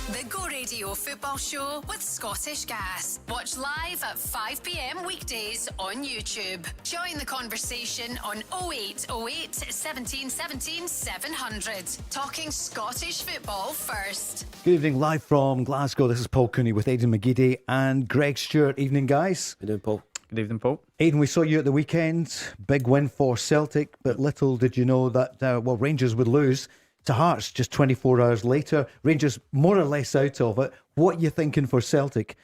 The Go Radio Football Show with Scottish Gas. Watch live at 5 p.m. weekdays on YouTube. Join the conversation on 0808 17 17 700. Talking Scottish football first. Good evening, live from Glasgow. This is Paul Cooney with Aiden, McGeady and Greg Stewart. Evening, guys. Good evening, Paul. Good evening, Paul. Aiden, we saw you at the weekend. Big win for Celtic, but little did you know that, Rangers would lose to Hearts just 24 hours later. Rangers more or less out of it. What are you thinking for Celtic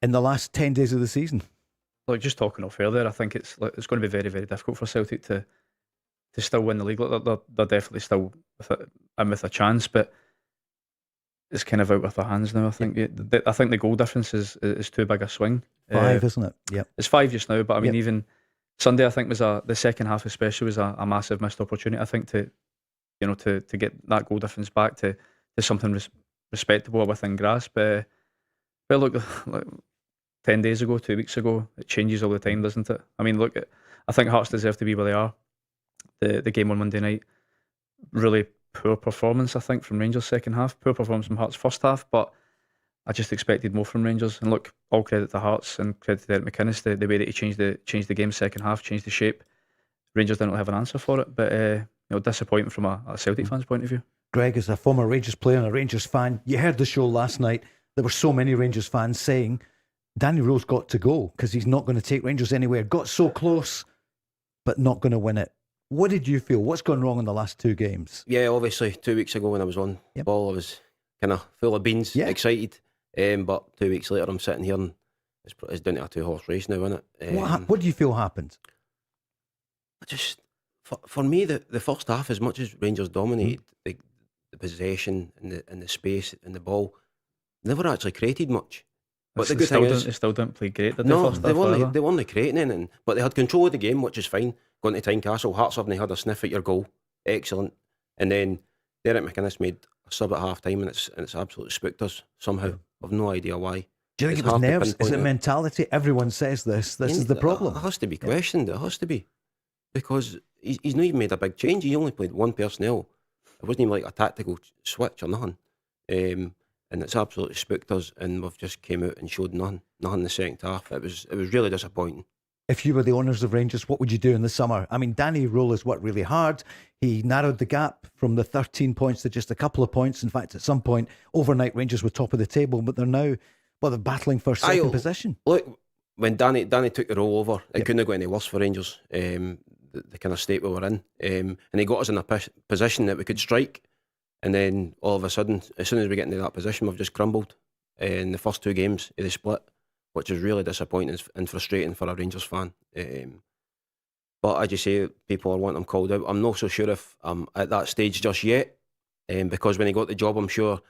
in the last 10 days of the season? Like, just talking off earlier, I think it's going to be very, very difficult for Celtic to still win the league. They're definitely still with a chance, but it's kind of out of their hands now. I think the goal difference is too big a swing. 5, isn't it? Yep. It's 5 just now, but I mean, even Sunday, I think the second half especially was a massive missed opportunity. I think to get that goal difference back to something respectable within grasp. But look, 10 days ago, 2 weeks ago, it changes all the time, doesn't it? I mean, look, I think Hearts deserve to be where they are. The game on Monday night, really poor performance, I think, from Rangers second half. Poor performance from Hearts first half, but I just expected more from Rangers. And look, all credit to Hearts and credit to Derek McInnes, the way that he changed the game second half, changed the shape. Rangers didn't have an answer for it, but disappointing from a Celtic fan's point of view. Greg, as a former Rangers player and a Rangers fan, you heard the show last night. There were so many Rangers fans saying Danny Rohl's got to go because he's not going to take Rangers anywhere. Got so close, but not going to win it. What did you feel? What's gone wrong in the last 2 games? Yeah, obviously 2 weeks ago when I was on ball, I was kind of full of beans, excited. But 2 weeks later, I'm sitting here and it's down to a 2-horse race now, isn't it? What do you feel happened? For me, the first half, as much as Rangers dominated the possession and the space and the ball, never actually created much. But the good thing is, they still didn't play great. Did no, they weren't creating anything. But they had control of the game, which is fine. Going to Tynecastle, Hearts haven't had a sniff at your goal, excellent. And then Derek McInnes made a sub at half time, and it's absolutely spooked us somehow. I've no idea why. Do you think it was nerves? Is it mentality? Everyone says this. This is the problem. It has to be questioned. It has to be. Because he's not even made a big change. He only played one personnel. It wasn't even like a tactical switch or nothing. And it's absolutely spooked us, and we've just came out and showed nothing in the second half. It was really disappointing. If you were the owners of Rangers, what would you do in the summer? I mean, Danny Rohl has worked really hard. He narrowed the gap from the 13 points to just a couple of points. In fact, at some point, overnight Rangers were top of the table, but they're now, they're battling for second position. Look, when Danny took the role over, it couldn't have got any worse for Rangers. The kind of state we were in, and he got us in a position that we could strike, and then all of a sudden, as soon as we get into that position, we've just crumbled in the first 2 games of the split, which is really disappointing and frustrating for a Rangers fan. But as you say, people are wanting him called out. I'm not so sure if I'm at that stage just yet, because when he got the job, I'm sure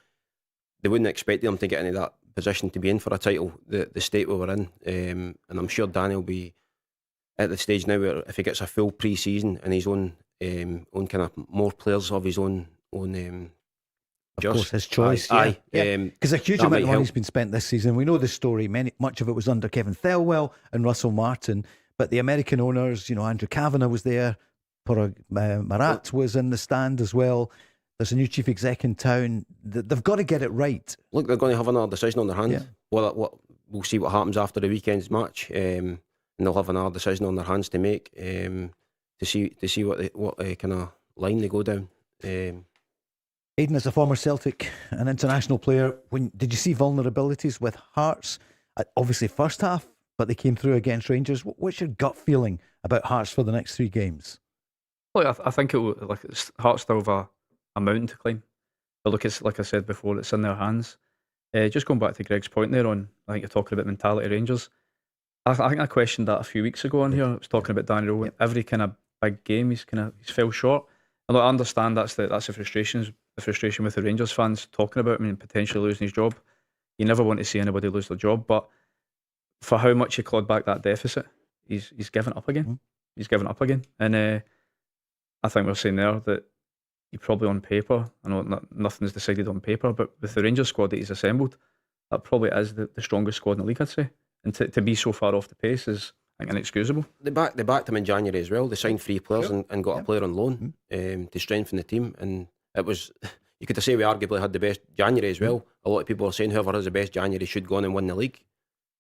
they wouldn't expect him to get into that position to be in for a title, the state we were in, and I'm sure Danny will be at the stage now where if he gets a full pre-season and his own kind of more players of his own of course, his choice. Because a huge amount of money's been spent this season. We know the story. Much of it was under Kevin Thelwell and Russell Martin, but the American owners, Andrew Kavanagh was there. Marat was in the stand as well. There's a new chief exec in town. They've got to get it right. Look, they're going to have another decision on their hands. Yeah. We'll see what happens after the weekend's match. And they'll have another decision on their hands to make to see what kind of line they go down. Aiden, as a former Celtic and international player, did you see vulnerabilities with Hearts? Obviously first half, but they came through against Rangers. What's your gut feeling about Hearts for the next 3 games? Well, I think Hearts still have a mountain to climb. But look, it's like I said before, it's in their hands. Just going back to Greg's point there on, I think you're talking about mentality Rangers. I think I questioned that a few weeks ago on here. I was talking about Danny Rohl. Every kind of big game, he's fell short. And look, I understand that's the frustration with the Rangers fans talking about him and potentially losing his job. You never want to see anybody lose their job, but for how much he clawed back that deficit, he's given up again. Mm-hmm. He's given up again, and I think we're saying there that he probably on paper, I know nothing's decided on paper, but with the Rangers squad that he's assembled, that probably is the strongest squad in the league, I'd say. And to be so far off the pace is, I think, inexcusable. They backed him in January as well. They signed 3 players and got a player on loan to strengthen the team. And it was, you could say we arguably had the best January as well. A lot of people are saying whoever has the best January should go on and win the league,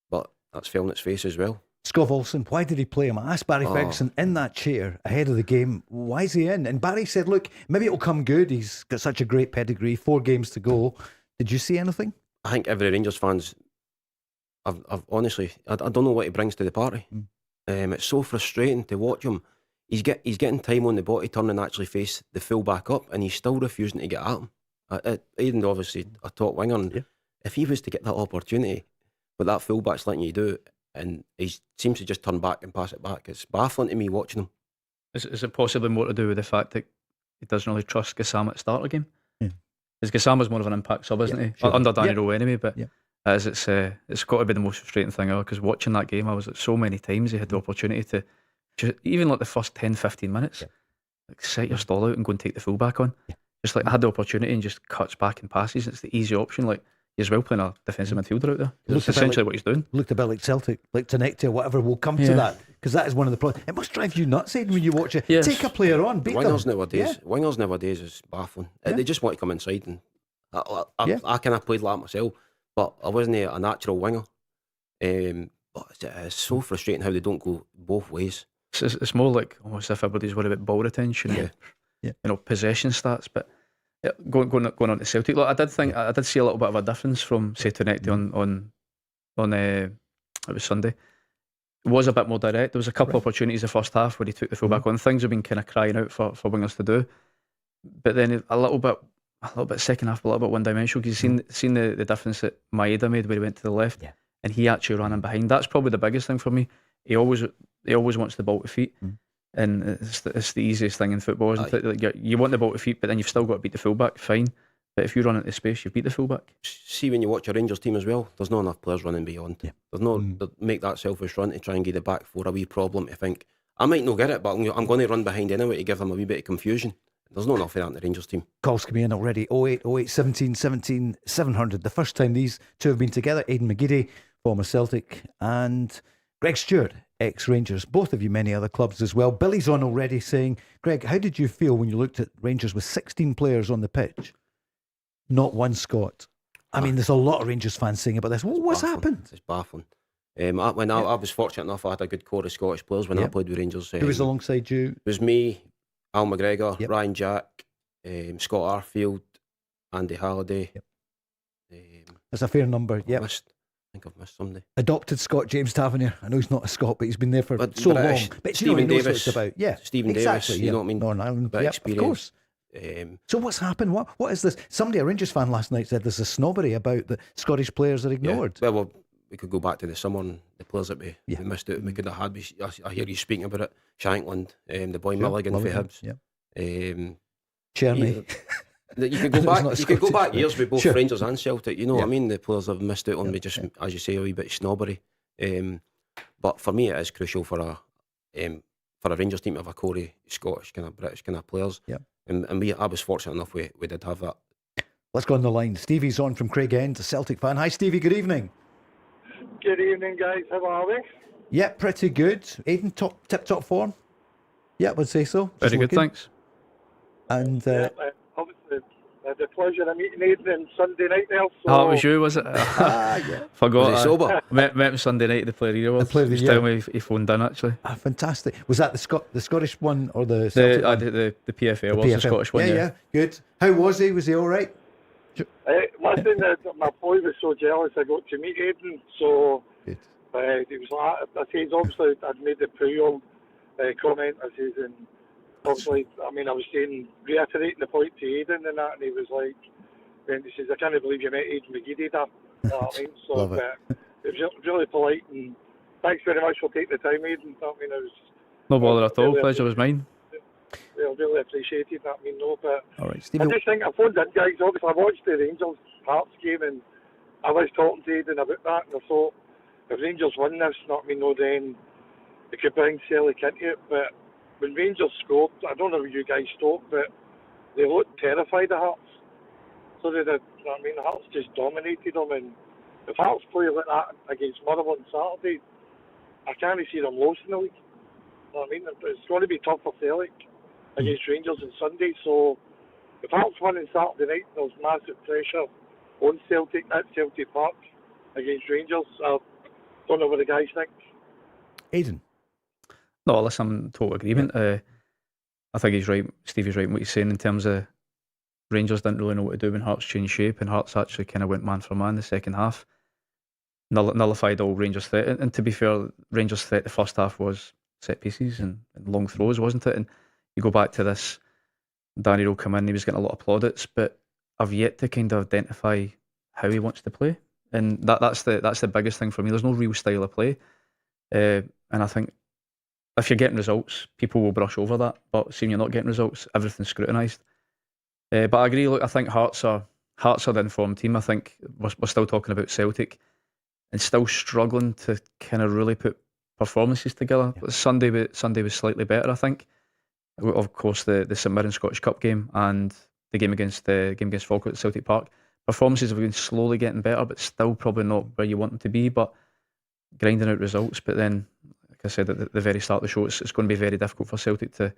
but that's fell on its face as well. Scott Olsen, why did he play him? I asked Barry Ferguson in that chair ahead of the game, why is he in? And Barry said, look, maybe it'll come good. He's got such a great pedigree, 4 games to go. Did you see anything? I think every Rangers fans, I've honestly, I don't know what he brings to the party. It's so frustrating to watch him. He's getting time on the ball to turn and actually face the full back up, and he's still refusing to get at him. Aiden, obviously a top winger, and if he was to get that opportunity, but that full back's letting you do, and he seems to just turn back and pass it back. It's baffling to me watching him. Is it possibly more to do with the fact that he doesn't really trust Gassama at the start of the game? Because Gassama's more of an impact sub, isn't he? Sure. Under Danny Rowe anyway, but it's got to be the most frustrating thing ever, because watching that game, I was at so many times he had the opportunity to, just, even like the first 10-15 minutes, like set your stall out and go and take the full back on. Just like I had the opportunity and just cuts back and passes. It's the easy option. Like, he's well playing a defensive midfielder out there. That's essentially what he's doing. Looked a bit like Celtic, like Tenecti or whatever. We'll come to that, because that is one of the problems. It must drive you nuts, Aiden, when you watch it. Take a player on, beat wingers them. Wingers nowadays is baffling. They just want to come inside, and I kind of played like that myself, but I wasn't a natural winger. But it's so frustrating how they don't go both ways. It's more like almost if everybody's worried about ball retention, possession stats. But going on to Celtic, look, I did see a little bit of a difference from, say, Tenecti on it was Sunday. It was a bit more direct. There was a couple of opportunities the first half where he took the full back on. Things have been kind of crying out for wingers to do, but then a little bit second half, a little bit one dimensional. Because you've seen the difference that Maeda made where he went to the left, and he actually ran in behind. That's probably the biggest thing for me. He always wants the ball to feet, and it's the easiest thing in football, isn't it? Like you want the ball to feet, but then you've still got to beat the fullback. Fine, but if you run into space, you beat the fullback. See, when you watch a Rangers team as well, there's not enough players running beyond. There's no make that selfish run to try and get the back four a wee problem to think I might not get it, but I'm going to run behind anyway to give them a wee bit of confusion. There's not enough of that in the Rangers team. Calls coming in already. 08, 08, 17, 17, 700. The first time these two have been together. Aiden McGeady, former Celtic, and Greg Stewart, ex-Rangers. Both of you, many other clubs as well. Billy's on already saying, Greg, how did you feel when you looked at Rangers with 16 players on the pitch? Not one Scot. I mean, there's a lot of Rangers fans saying about this. What's happened? It's baffling. I was fortunate enough, I had a good core of Scottish players when I played with Rangers. Who was alongside you? It was me, Al McGregor, Ryan Jack, Scott Arfield, Andy Halliday. That's a fair number. I think I've missed somebody. Adopted Scott James Tavernier. I know he's not a Scot, but he's been there for so British, long. But Stephen he knows Davis, what it's about. Stephen Davis, you know what I mean? Northern Ireland, experience. Of course. So what's happened? What is this? Somebody, a Rangers fan last night, said there's a snobbery about the Scottish players are ignored. Well, we could go back to the summer and the players that we missed out. We could have had. I hear you speaking about it. Shankland, the boy Milligan for Hibs. Cherny. You could go back. You could go back years with both Rangers and Celtic. You know what I mean? The players have missed out on me, just as you say, a wee bit of snobbery. But for me, it is crucial for a Rangers team to have a core of Scottish, kind of British kind of players. And I was fortunate enough we did have that. Let's go on the line. Stevie's on from Craigend, a Celtic fan. Hi, Stevie. Good evening. Good evening, guys. How are we? Yeah, pretty good. Aiden, tip-top form? Yeah, I would say so. Very good, thanks. And obviously, I had the pleasure of meeting Aiden on Sunday night there. So... it was you, was it? Forgot. Was he sober? Met him Sunday night at the Player of the Year. Just tell me he phoned in, actually. Fantastic. Was that the Scottish one or the Celtic one? The PFA was the Scottish one. Yeah, good. How was he? Was he all right? Listen, my boy was so jealous I got to meet Aiden, so he was like, I said, obviously I'd made the Puyol comment, I said, and obviously, I mean, I was saying, reiterating the point to Aiden and that, and he was like, and he says, I can't believe you met Aiden McGeady there. You know what I mean? So Love it. It was really polite, and thanks very much for taking the time, Aiden. I mean, it was no bother at all. Pleasure was mine. Really appreciated that. I mean, no, but all right, Steve, I just think I phoned in, guys. Obviously, I watched the Rangers Hearts game, and I was talking to Aiden about that, and I thought if Rangers win this, not me, no, then it could bring Celtic into it. But when Rangers scored, I don't know how you guys thought, but they looked terrified of Hearts. So they did. You know what I mean, Hearts just dominated them, and if Hearts play like that against Motherwell on Saturday, I can't see them losing the league. You know what I mean? It's going to be tough for Celtic against Rangers on Sunday, so if Hearts won on Saturday night, there was massive pressure on Celtic at Celtic Park against Rangers. I don't know what the guys think. Aiden? No, listen, I'm in total agreement. I think he's right. Stevie's right in what he's saying in terms of Rangers didn't really know what to do when Hearts changed shape, and Hearts actually kind of went man for man in the second half. Nullified all Rangers' threat. And to be fair, Rangers' threat the first half was set pieces and long throws, wasn't it? And you go back to this, Danny Rohl come in, he was getting a lot of plaudits, but I've yet to kind of identify how he wants to play. And that's the biggest thing for me. There's no real style of play. And I think if you're getting results, people will brush over that. But seeing you're not getting results, everything's scrutinised. But I agree, look, I think Hearts are the informed team. I think we're still talking about Celtic and still struggling to kind of really put performances together. Yeah. Sunday was slightly better, I think. Of course, the St Mirren Scottish Cup game and the game against Falkirk at Celtic Park. Performances have been slowly getting better, but still probably not where you want them to be. But grinding out results. But then, like I said at the very start of the show, it's going to be very difficult for Celtic to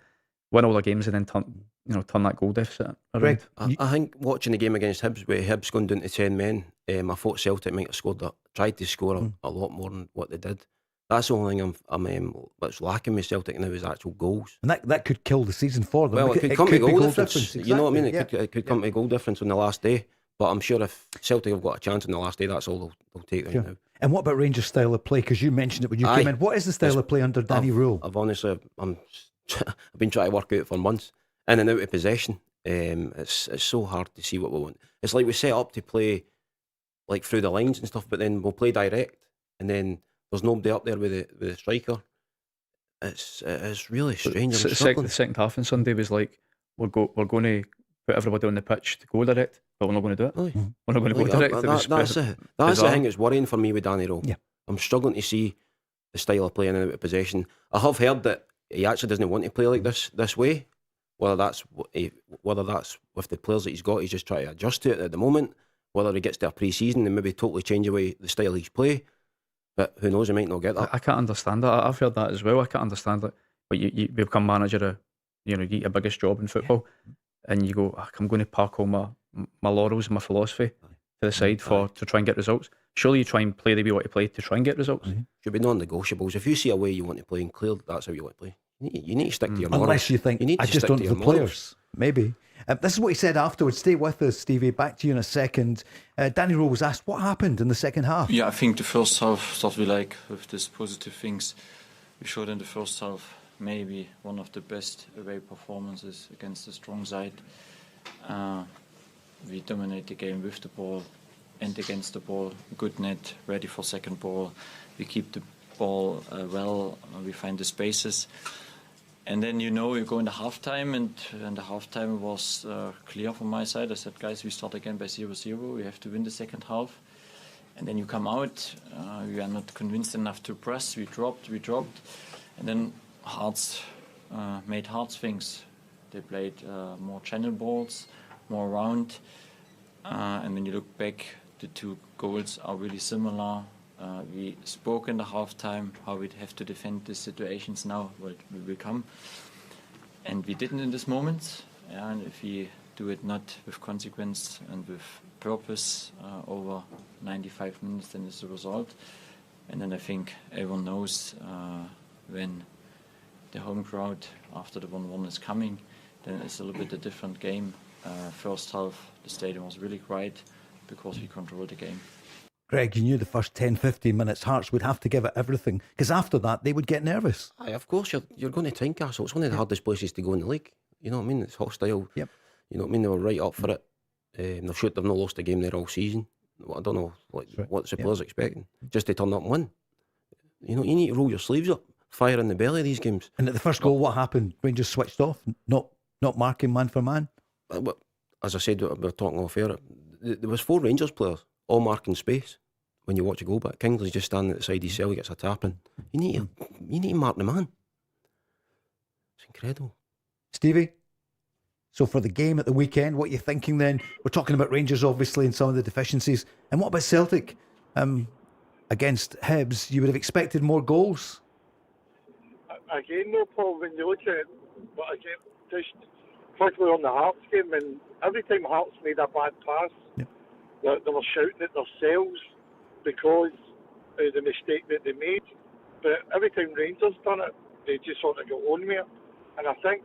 win all their games and then turn that goal deficit around. I think watching the game against Hibs, with Hibs going down to 10 men, I thought Celtic might have tried to score a lot more than what they did. That's the only thing I'm what's lacking with Celtic now is actual goals. And that could kill the season for them. Well, it could come to goal difference. Exactly. You know what I mean? It could come to goal difference on the last day. But I'm sure if Celtic have got a chance on the last day, that's all they'll take right now. And what about Rangers' style of play? Because you mentioned it when you came in. What is the style of play under Danny Rohl? I've been trying to work out for months. In and out of possession. It's so hard to see what we want. It's like we set up to play like through the lines and stuff, but then we'll play direct, and then there's nobody up there with the striker. It's really strange. The second half on Sunday was like we're going to put everybody on the pitch to go direct, but we're not going to do it. We're not going to go direct. That's the thing that's worrying for me with Danny Rohl. Yeah. I'm struggling to see the style of playing out of possession. I have heard that he actually doesn't want to play like this way. Whether that's with the players that he's got, he's just trying to adjust to it at the moment. Whether he gets to a pre-season and maybe totally change away the style he's play. But who knows, he might not get that. I can't understand that. I've heard that as well. I can't understand that. But you become manager, you get your biggest job in football, and you go, I'm going to park all my laurels and my philosophy to the side to try and get results. Surely you try and play the way you want to play to try and get results. Should be non-negotiables. If you see a way you want to play and clear, that's how you want to play. You need to stick to your morals. Unless you think, I just don't have the players. Maybe. This is what he said afterwards. Stay with us, Stevie. Back to you in a second. Danny Rohl was asked what happened in the second half. Yeah, I think the first half started with these positive things. We showed in the first half maybe one of the best away performances against a strong side. We dominate the game with the ball and against the ball. Good net, ready for second ball. We keep the ball well. We find the spaces. And then you go in the halftime, and the halftime was clear from my side. I said, guys, we start again by 0-0. We have to win the second half. And then you come out, we are not convinced enough to press. We dropped. And then Hearts made Hearts things. They played more channel balls, more round. And when you look back, the two goals are really similar. We spoke in the halftime how we'd have to defend these situations now, what will come. And we didn't in this moment. And if we do it not with consequence and with purpose over 95 minutes, then it's the result. And then I think everyone knows when the home crowd after the 1-1 is coming, then it's a little bit a different game. First half, the stadium was really quiet because we controlled the game. Greg, you knew the first 10-15 minutes Hearts would have to give it everything, because after that they would get nervous. Aye, of course, you're going to Tynecastle. It's one of the hardest places to go in the league. You know what I mean? It's hostile. Yep. You know what I mean? They were right up for it. They've not lost a game there all season. I don't know what's the players expecting. Just to turn up and win. You need to roll your sleeves up, fire in the belly of these games. And at the first goal, what happened? Rangers switched off, not marking man for man. As I said, we were talking off air. There was 4 Rangers players, all marking space. When you watch a goal back, Kingsley's just standing at the side of his cell, he gets a tap in. You need to mark the man. It's incredible. Stevie, so for the game at the weekend, what are you thinking then? We're talking about Rangers, obviously, and some of the deficiencies. And what about Celtic? Against Hibs, you would have expected more goals? Again, no, Paul, when you look at it, but again, just particularly on the Hearts game, and every time Hearts made a bad pass, they were shouting at themselves because of the mistake that they made. But every time Rangers done it, they just sort of got on with it. And I think,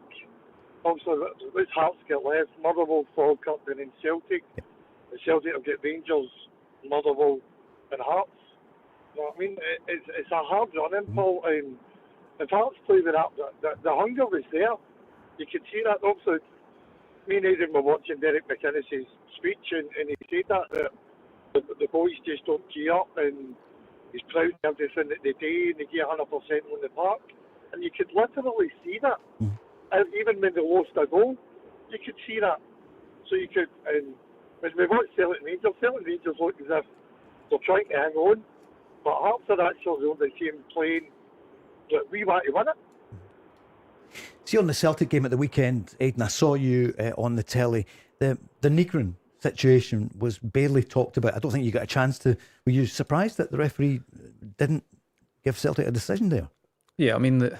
obviously, this Hearts get left, Motherwell, Falkirk, and then Celtic. The Celtic will get Rangers, Motherwell, and Hearts. You know what I mean? It's a hard running, Paul. And if Hearts play with that, the hunger was there. You could see that. Also, me and Aiden were watching Derek McInnes's speech, and he said that the boys just don't gear up, and he's proud of everything that they do, and they give 100% on the park. And you could literally see that. And even when they lost a goal, you could see that. So you could, and when we watched Celtic Rangers look as if they're trying to hang on, but Hearts are actually the only team playing that we want to win it. See, on the Celtic game at the weekend, Aiden, I saw you on the telly. The Negrin situation was barely talked about. I don't think you got a chance to. Were you surprised that the referee didn't give Celtic a decision there? Yeah, I mean,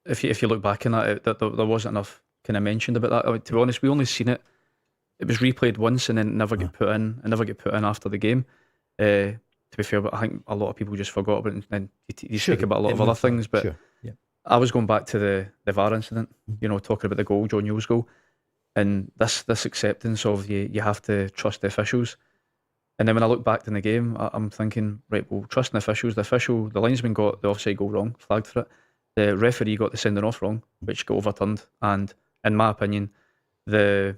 if you look back on that, there wasn't enough kind of mentioned about that. I mean, to be honest, we only seen it. It was replayed once and then never get put in, and never get put in after the game. To be fair, but I think a lot of people just forgot about it, and you speak about a lot of other things. But I was going back to the VAR incident, talking about the goal, John Newell's goal, and this acceptance of you have to trust the officials. And then when I look back in the game, I'm thinking, right, well, trusting the official, the linesman got the offside goal wrong, flagged for it. The referee got the sending off wrong, which got overturned. And in my opinion, the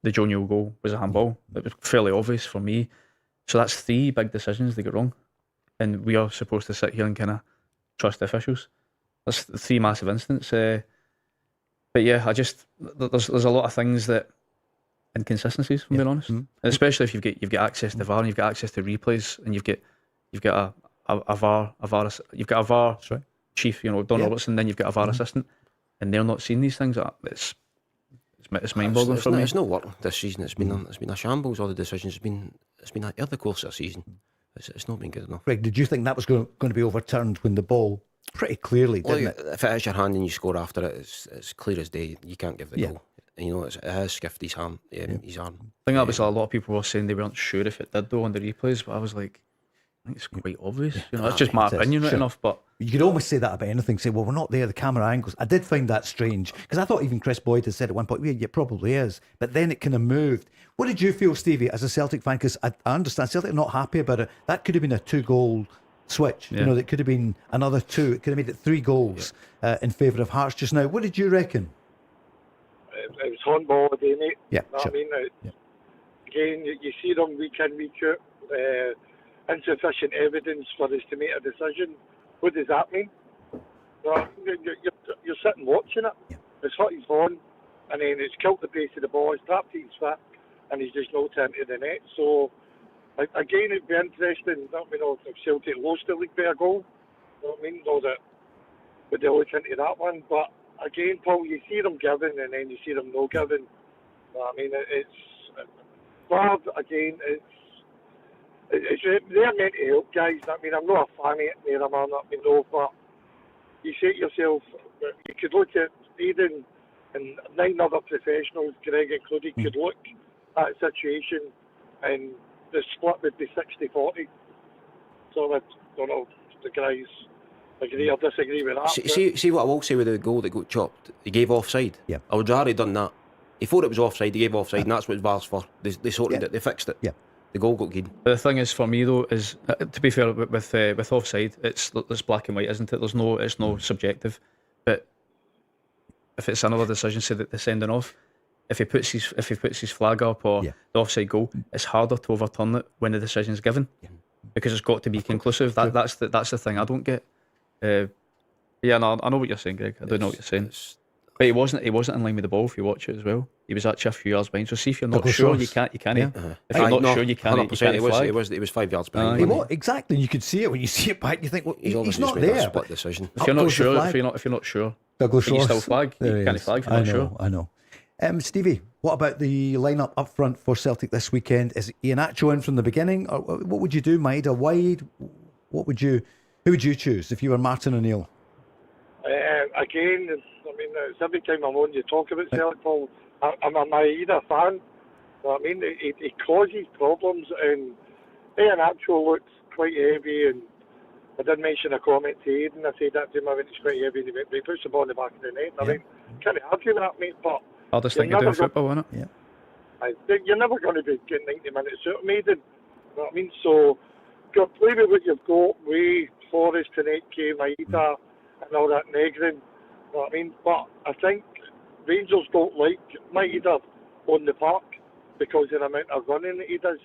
John Newell goal was a handball. It was fairly obvious for me. So that's 3 big decisions they got wrong. And we are supposed to sit here and kind of trust the officials. That's 3 massive incidents. But yeah, there's a lot of things that inconsistencies, from being honest, and especially if you've got access to VAR and you've got access to replays, and you've got a VAR chief, Don Robertson, then you've got a VAR assistant, and they're not seeing these things. It's mind-boggling for me. It's not worked this season. It's been a shambles. All the decisions it's been over the course of the season. It's not been good enough. Greg, did you think that was going to be overturned when the ball pretty clearly didn't it? If it is your hand and you score after it, it's clear as day. You can't give the goal. And it has skiffed his arm. His arm. I think that was a lot of people were saying they weren't sure if it did though on the replays, but I was like, I think it's quite obvious. That's just my opinion, right enough. But you could almost say that about anything. Say, well, we're not there. The camera angles. I did find that strange because I thought even Chris Boyd had said at one point, yeah, it probably is. But then it kind of moved. What did you feel, Stevie, as a Celtic fan? Because I understand Celtic are not happy about it. That could have been a 2-goal switch. Yeah. That could have been another 2. It could have made it 3 goals in favour of Hearts just now. What did you reckon? It was handball again, mate. Yeah, sure. I mean, again, you see them week in, week out. Insufficient evidence for us to make a decision. What does that mean? You're sitting watching it. Yeah. It's hot he's on, and then it's killed the pace of the ball. It's trapped his foot, and he's just knocked into the net. So, again, it'd be interesting. If Celtic lost the league by a goal, would they look into that one? But again, Paul, you see them giving, and then you see them no giving. It's hard. Again, they're meant to help, guys. I'm not a fan of it, but you say to yourself, you could look at Aiden and 9 other professionals, Greg included, could look at a situation and the split would be 60-40. So I don't know if the guys agree or disagree with that. See what I will say with the goal that got chopped? He gave offside. Yeah. I would rather have done that. He thought it was offside, he gave offside, and that's what VAR's for. They sorted it, they fixed it. Yeah. The goal got good. But the thing is, for me though, is to be fair with offside, it's black and white, isn't it? It's no subjective. But if it's another decision, say that they're sending off, if he puts his flag up or the offside goal, it's harder to overturn it when the decision's given because it's got to be conclusive. That's the thing I don't get. I know what you're saying, Greg. I do know what you're saying. But he wasn't in line with the ball. If you watch it as well, he was actually a few yards behind. So see if you're not sure, you can't. If you're not sure, you can't. 100%. He was 5 yards behind. Exactly. You could see it when you see it back. You think, well, he's not made there. A split decision. If you're not sure, Douglas can Ross, you still flag? You can't flag if you're not sure. I know. Stevie, what about the lineup up front for Celtic this weekend? Is Ian Acho in from the beginning, or what would you do? Maeda wide? Who would you choose if you were Martin O'Neill? Again, it's every time I'm on, you talk about Celtic, Paul. I'm a Maeda fan. You know what I mean? He causes problems, and Iheanacho looks quite heavy. And I did mention a comment to Aiden. I said that to him when he's quite heavy. And he puts the ball in the back of the net. I mean, can't argue with that, mate. But hardest thing to do in football, isn't it? Yeah. You're never going to be getting 90 minutes out of Maiden. You know what I mean? So, play with what you've got. Way Forrest, Taneke, Maeda, and all that Negrin. You know what I mean? But I think Rangers don't like Maeda on the park because of the amount of running that he does,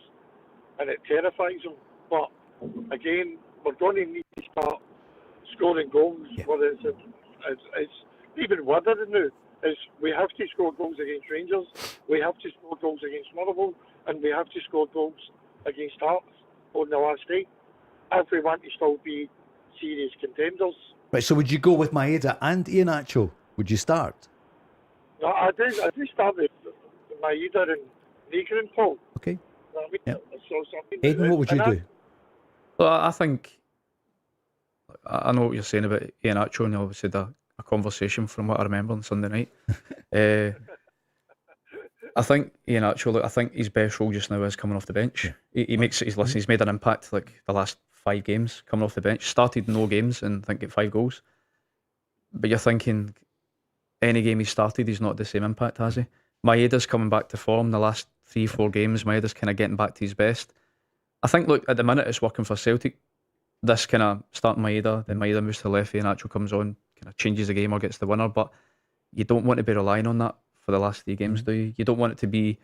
and it terrifies them. But again, we're going to need to start scoring goals. Whether it's even wider than now. Is we have to score goals against Rangers, we have to score goals against Motherwell, and we have to score goals against Hearts on the last day if we want to still be serious contenders. Right, so would you go with Maeda and Iheanacho? Would you start? No, I do start with Maeda and Negrin, Paul. Okay. You know what I mean? So, Aiden, what would you do? Well, I think I know what you're saying about Iheanacho, and obviously a conversation from what I remember on Sunday night. I think Iheanacho, I think his best role just now is coming off the bench. He makes he's made an impact like the last 5 games coming off the bench. Started no games and I think get 5 goals. But you're thinking any game he started, he's not the same impact, has he? Maeda's coming back to form the last 3-4 games. Maeda's kind of getting back to his best. I think, look, at the minute it's working for Celtic. This kind of starting Maeda, then Maeda moves to the left, Iheanacho comes on, kind of changes the game or gets the winner. But you don't want to be relying on that for the last 3 games, do you? You don't want it to be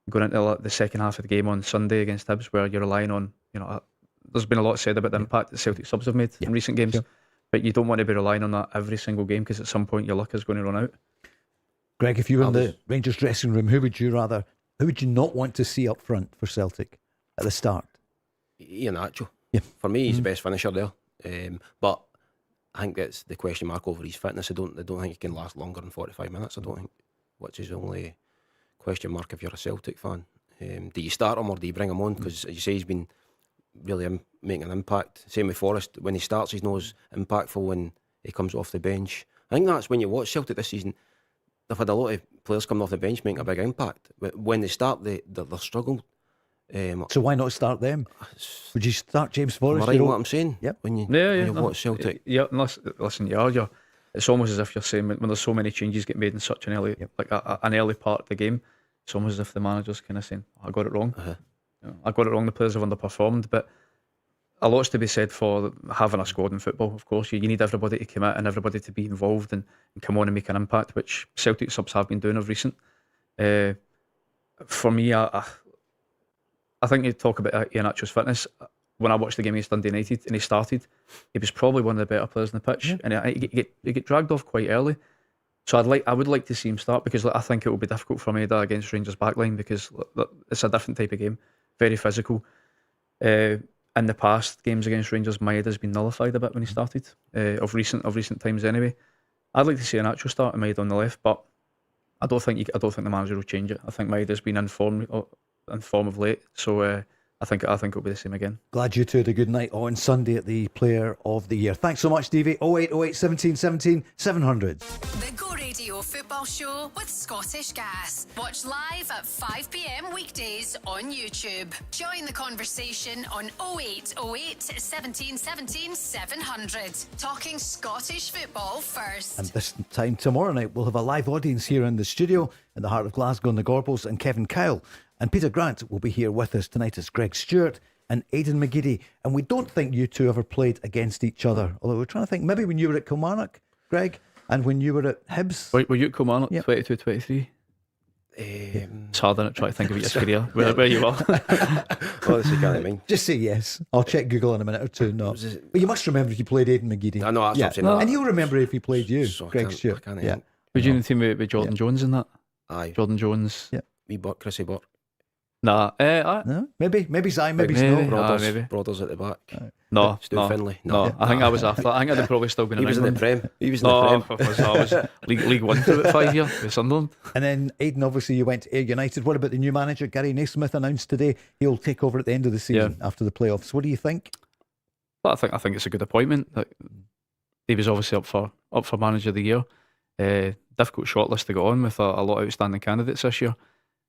going into the second half of the game on Sunday against Hibs where you're relying on, there's been a lot said about the impact that Celtic subs have made in recent games, but you don't want to be relying on that every single game because at some point your luck is going to run out. Greg, if you were in the Rangers dressing room, who would you not want to see up front for Celtic at the start? Iheanacho. Yeah. For me, he's the best finisher there. But I think that's the question mark over his fitness. I don't think he can last longer than 45 minutes. I don't think, which is the only question mark if you're a Celtic fan. Do you start him or do you bring him on? Because as you say, he's been really making an impact. Same with Forrest. When he starts, he's not as impactful when he comes off the bench. I think that's when you watch Celtic this season. They've had a lot of players coming off the bench making a big impact. But when they start, they're struggling. So why not start them? Would you start James Forrest? Am I right in what I'm saying? Yep. When you watch Celtic. Listen, you're. It's almost as if you're saying when there's so many changes get made in such an early, an early part of the game. It's almost as if the manager's kind of saying, "I got it wrong. I got it wrong. The players have underperformed." But a lot's to be said for having a squad in football. Of course, you need everybody to commit and everybody to be involved and come on and make an impact, which Celtic subs have been doing of recent. For me, I think you talk about Iheanacho's fitness. When I watched the game against Dundee United and he started, he was probably one of the better players on the pitch, and he get dragged off quite early. So I would like to see him start because I think it will be difficult for Maeda against Rangers backline because it's a different type of game, very physical. In the past games against Rangers, Maeda's been nullified a bit when he started. Of recent times anyway. I'd like to see Iheanacho start and Maeda on the left, but I don't think the manager will change it. I think Maeda's been in form of late, so I think it'll be the same again. Glad you two had a good night on Sunday at the Player of the Year. Thanks so much, Stevie. 0808 17 17 700. The Go Radio Football Show with Scottish Gas. Watch live at 5 p.m. weekdays on YouTube. Join the conversation on 0808 17 17 700. Talking Scottish football first. And this time tomorrow night, we'll have a live audience here in the studio in the heart of Glasgow in the Gorbals, and Kevin Kyle and Peter Grant will be here with us tonight. It's Greg Stewart and Aiden McGeady. And we don't think you two ever played against each other. Although we're trying to think, maybe when you were at Kilmarnock, Greg, and when you were at Hibs. Were you at Kilmarnock 22-23? It's hard, isn't it, trying to think of your career, where you were. Honestly, can't I mean? Just say yes. I'll check Google in a minute or two. No. But you must remember if you played Aiden McGeady. I know, that's what I'm saying. And he'll remember if he played you, Greg Stewart. Would you in the team with Jordan Jones in that? Aye. Jordan Jones. Yeah. Chrissy Burke. Nah, no? Maybe no. Brothers at the back. No, Stu Finlay. No, I think I was after. I think I'd probably still been in England. He was in the Prem. I was League One for about 5 years with Sunderland. And then Aiden, obviously you went to Ayr United. What about the new manager, Gary Naismith, announced today he'll take over at the end of the season after the playoffs. What do you think? Well, I think it's a good appointment. He was obviously up for manager of the year. difficult shortlist to get on with a lot of outstanding candidates this year.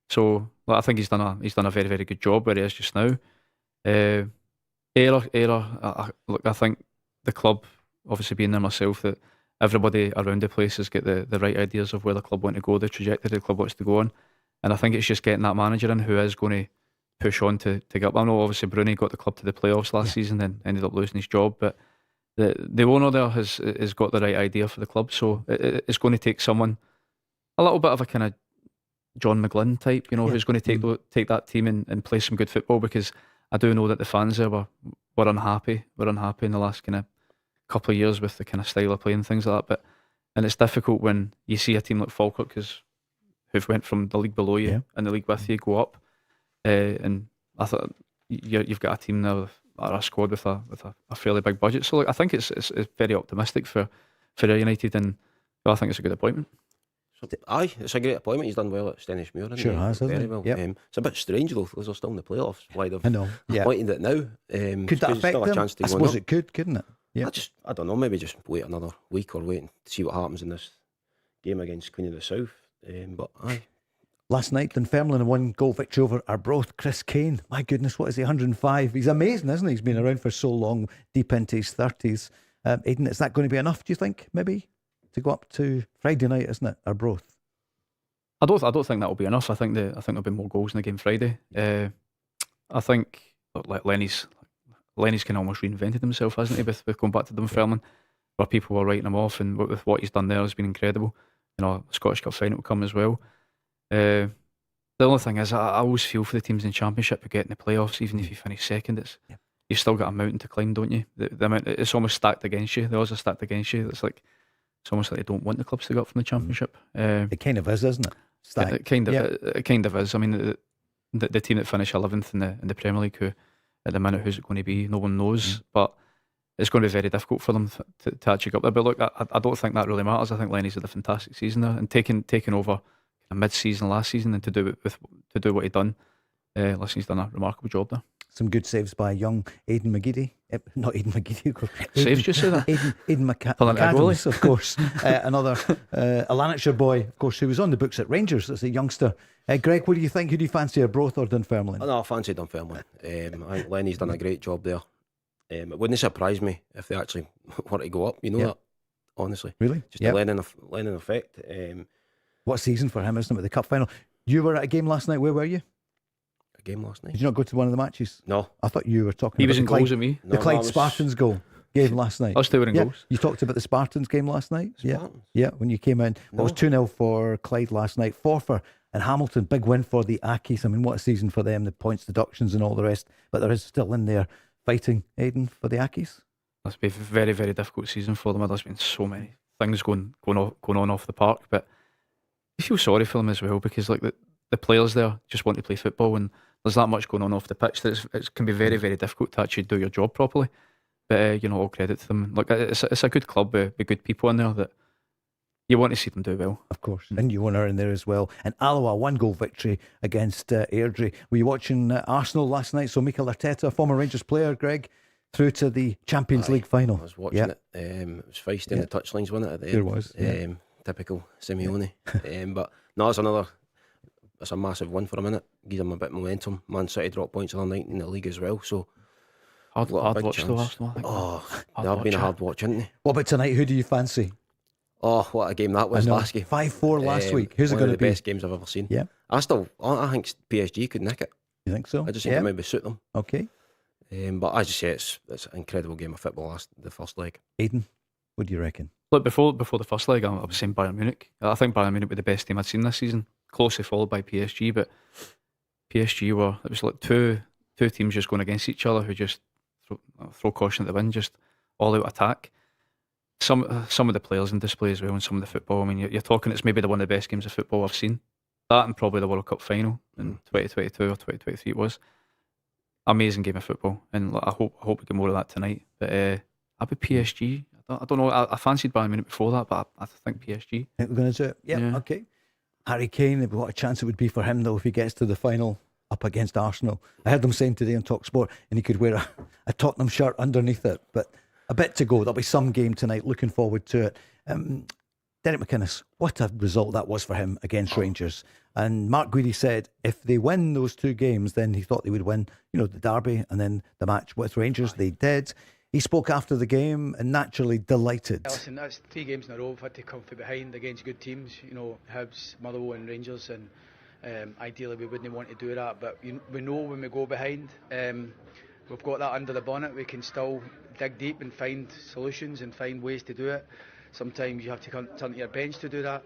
So I think he's done a very, very good job where he is just now. Error. Look, I think the club, obviously being there myself, that everybody around the place has got the right ideas of where the club want to go, the trajectory the club wants to go on, and I think it's just getting that manager in who is going to push on to get up. I know obviously Bruni got the club to the playoffs last season, then ended up losing his job, but the owner there has got the right idea for the club, so it's going to take someone a little bit of a kind of John McGlynn type, who's going to take that team and play some good football, because I do know that the fans there were unhappy. Were unhappy in the last kind of couple of years with the kind of style of play and things like that. And it's difficult when you see a team like Falkirk, who've went from the league below you and the league with you, go up. And I thought you've got a team now, or a squad with a fairly big budget. So I think it's very optimistic for United, and I think it's a good appointment. Aye, it's a great appointment. He's done well at Stennismuir. Sure has, hasn't he? Well. Yep. It's a bit strange though, because they're still in the playoffs. Why they've appointed it now? Could that affect them? I suppose it could, couldn't it? Yeah. I don't know. Maybe just wait another week or wait and see what happens in this game against Queen of the South. But aye. Last night, Dunfermline, a 1-goal victory over Arbroath. Chris Kane, my goodness, what is he? 105. He's amazing, isn't he? He's been around for so long, deep into his 30s. Aiden, is that going to be enough? Do you think? Maybe to go up to Friday night, isn't it? Arbroath. I don't think that will be enough. I think there'll be more goals in the game Friday. I think like Lenny's kind of almost reinvented himself, hasn't he, with going back to Dunfermline, where people were writing him off, and with what he's done there has been incredible. The Scottish Cup final will come as well. The only thing is, I always feel for the teams in the Championship who get in the playoffs, even if you finish second, you've still got a mountain to climb, don't you? The amount, it's almost stacked against you. The odds are stacked against you. It's almost like they don't want the clubs to go up from the Championship. It kind of is, isn't it? It kind of is. I mean, the team that finished 11th in the Premier League, who at the minute who's it going to be, no one knows. But it's going to be very difficult for them to actually go up there. But look, I don't think that really matters. I think Lenny's had a fantastic season there, and taking over a mid-season last season and to do what he done. Listen, he's done a remarkable job there. Some good saves by young Aiden McGeady. Not Aiden McGeady. Saves, you say that? Aiden McAdams, of course. Another a Lanarkshire boy, of course, who was on the books at Rangers as a youngster. Greg, what do you think? Who do you fancy, Arbroath or Dunfermline? No, I fancy Dunfermline. I think Lenny's done a great job there. It wouldn't surprise me if they actually were to go up. You know that, honestly. Really? Just a Lennon effect. What season for him, isn't it, with the cup final? You were at a game last night. Where were you? A game last night. Did you not go to one of the matches? No. I thought you were talking he about was in goals with me. The Clyde Spartans game last night. I was still in goals. You talked about the Spartans game last night? Spartans? Yeah, when you came in. Well, it was 2-0 for Clyde last night. 4 for Hamilton. Big win for the Ackies. I mean, what a season for them, the points deductions and all the rest. But there is still in there fighting, Aiden, for the Ackies. That's been a very, very difficult season for them. There's been so many things going on off the park, but I feel sorry for them as well, because like the players there just want to play football, and there's that much going on off the pitch that it can be very, very difficult to actually do your job properly. But all credit to them. Look, it's a good club with good people in there that you want to see them do well. Of course, and you want her in there as well. And Alloa, 1-goal victory against Airdrie. Were you watching Arsenal last night? So Mikel Arteta, former Rangers player, Greg, through to the Champions League final. I was watching it. It was feisty in the touchlines, wasn't it? At the end. There was. Typical Simeone. But no, it's a massive win for a minute. Gives them a bit of momentum. Man City dropped points the other night in the league as well. So hard watch though, Arsenal. They've been a hard watch, haven't they? What about tonight? Who do you fancy? Oh, what a game that was last game. 5-4 last week. Who's it going to be? One of the best games I've ever seen. Yeah. I think PSG could nick it. You think so? I just think it maybe suit them. Okay. But as you say, it's an incredible game of football, the first leg. Aiden, what do you reckon? Look, before the first leg, I was saying Bayern Munich. I think Bayern Munich were the best team I'd seen this season, closely followed by PSG. But PSG it was like two teams just going against each other who just throw caution at the wind, just all out attack. Some of the players in display as well, and some of the football. I mean, you're talking, it's maybe one of the best games of football I've seen. That and probably the World Cup final in 2022 or 2023 it was. Amazing game of football, and I hope we get more of that tonight. But I'll be PSG. I don't know. I fancied Bayern Munich before that, but I think PSG. Think we're going to do it? Yeah. Okay. Harry Kane, what a chance it would be for him though if he gets to the final up against Arsenal. I heard them saying today on TalkSport, and he could wear a Tottenham shirt underneath it. But a bit to go. There'll be some game tonight. Looking forward to it. Derek McInnes, what a result that was for him against Rangers. And Mark Guidi said if they win those 2 games, then he thought they would win, the derby and then the match with Rangers. They did. He spoke after the game and naturally delighted. Listen, that's 3 games in a row we've had to come from behind against good teams, Hibs, Motherwell and Rangers, and ideally we wouldn't want to do that, but we know when we go behind, we've got that under the bonnet, we can still dig deep and find solutions and find ways to do it. Sometimes you have to turn to your bench to do that,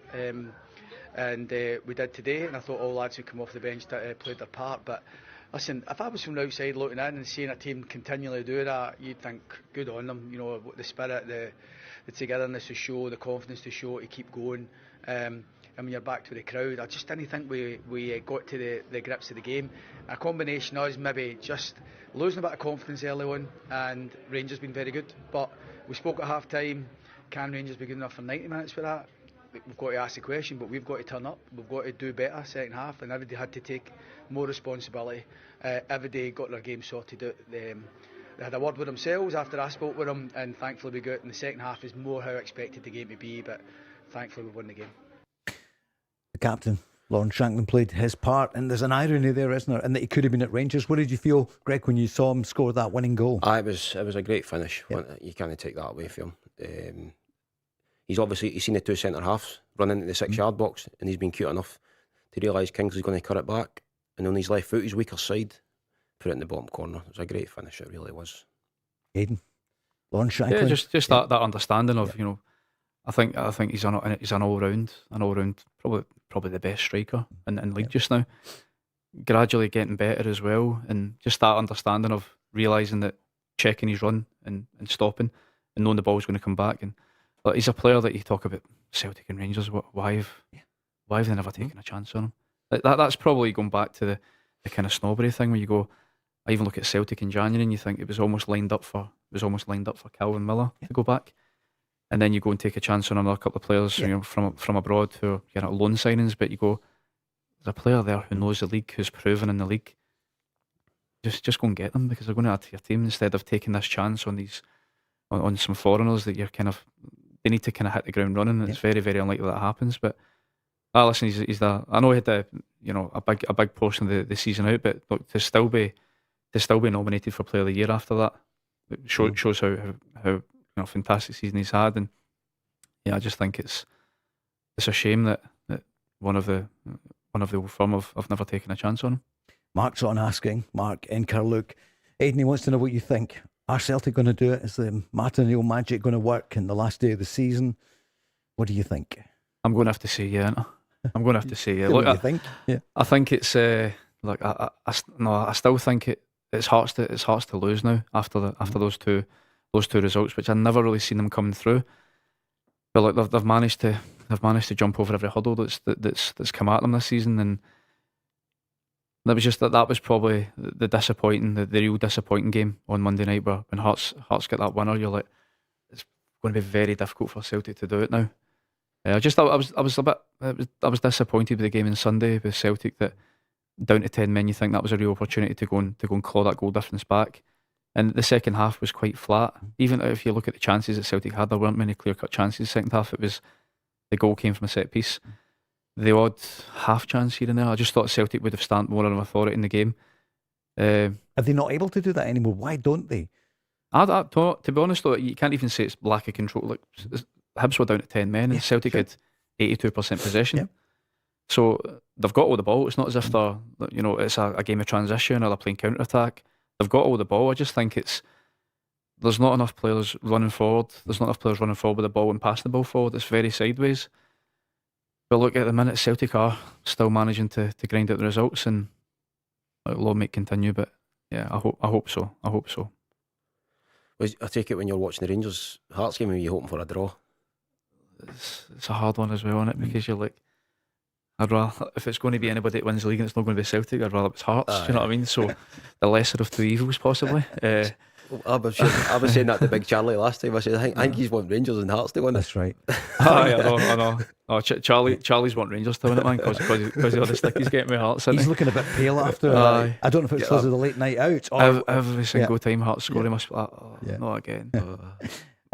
and we did today, and I thought all lads who come off the bench played their part. But listen, if I was from the outside looking in and seeing a team continually do that, you'd think good on them, the spirit, the togetherness to show, the confidence to show, to keep going. And when you're back to the crowd, I just didn't think we got to the grips of the game. A combination of us maybe just losing a bit of confidence early on, and Rangers been very good. But we spoke at half time, can Rangers be good enough for 90 minutes for that? We've got to ask the question, but we've got to turn up. We've got to do better second half, and everybody had to take more responsibility. Everybody got their game sorted out. They had a word with themselves after I spoke with them, and thankfully we got in the second half is more how I expected the game to be, but thankfully we won the game. The captain, Lawrence Shankland, played his part, and there's an irony there, isn't there, and that he could have been at Rangers. What did you feel, Greg, when you saw him score that winning goal? It was a great finish. Yep. You can't take that away from him. He's seen the 2 centre halves run into the 6-yard box, and he's been cute enough to realise Kingsley's going to cut it back, and on his left foot, his weaker side, put it in the bottom corner. It was a great finish, it really was. Aiden, Lawrence Shankland. Yeah, just that understanding of I think he's an all round, probably the best striker in league just now. Gradually getting better as well, and just that understanding of realising that checking his run and stopping and knowing the ball's going to come back. And he's a player that you talk about Celtic and Rangers. Why have they never taken a chance on him? That's probably going back to the kind of snobbery thing where you go. I even look at Celtic in January and you think it was almost lined up for Calvin Miller to go back, and then you go and take a chance on another couple of players from abroad who are loan signings. But you go, there's a player there who knows the league, who's proven in the league. Just go and get them, because they're going to add to your team instead of taking this chance on on some foreigners that they need to kind of hit the ground running. It's very, very unlikely that happens. But listen, I know he had a big portion of the season out, but look, to still be nominated for Player of the Year after that, it shows how fantastic season he's had. And I just think it's a shame that one of the old firm have never taken a chance on him. Mark's on asking, Mark in Carluke. Aiden, he wants to know what you think. Are Celtic going to do it? Is the Martin O'Neill magic going to work in the last day of the season? What do you think? I'm going to have to say yeah. I'm going to have to say yeah. Look, what do you think? Yeah. I think it's I still think it's Hearts to lose now after those two results, which I never really seen them coming through. But look, they've managed to jump over every hurdle that's come at them this season, and that was probably the real disappointing game on Monday night, where when Hearts get that winner, you're like, it's going to be very difficult for Celtic to do it now. I was disappointed with the game on Sunday with Celtic, that down to 10 men, you think that was a real opportunity to go and claw that goal difference back. And the second half was quite flat. Even if you look at the chances that Celtic had, there weren't many clear-cut chances in the second half. It was the goal came from a set piece. The odd half chance here and there. I just thought Celtic would have stamped more of authority in the game. Are they not able to do that anymore? Why don't they? To be honest, though, you can't even say it's lack of control. Like, Hibs were down to 10 men, and Celtic had 82% possession. Yep. So they've got all the ball. It's not as if they're, it's a game of transition or they're playing counter-attack. They've got all the ball. I just think there's not enough players running forward. There's not enough players running forward with the ball and passing the ball forward. It's very sideways. But look, at the minute, Celtic are still managing to grind out the results, and it'll may continue. But yeah, I hope so. I take it when you're watching the Rangers Hearts game, are you hoping for a draw? It's a hard one as well, isn't it? Because you're like, I'd rather, if it's going to be anybody that wins the league and it's not going to be Celtic, I'd rather it's Hearts. Do you know what I mean? So the lesser of two evils, possibly. I was saying that to Big Charlie last time. I said I think he's want Rangers and Hearts to win. That's right. I know. Oh, Charlie's want Rangers to win it, man, because of all the stick he's getting with Hearts. He's looking a bit pale after. I don't know if it's because of the late night out. Every single time Hearts score, he must be like, not again.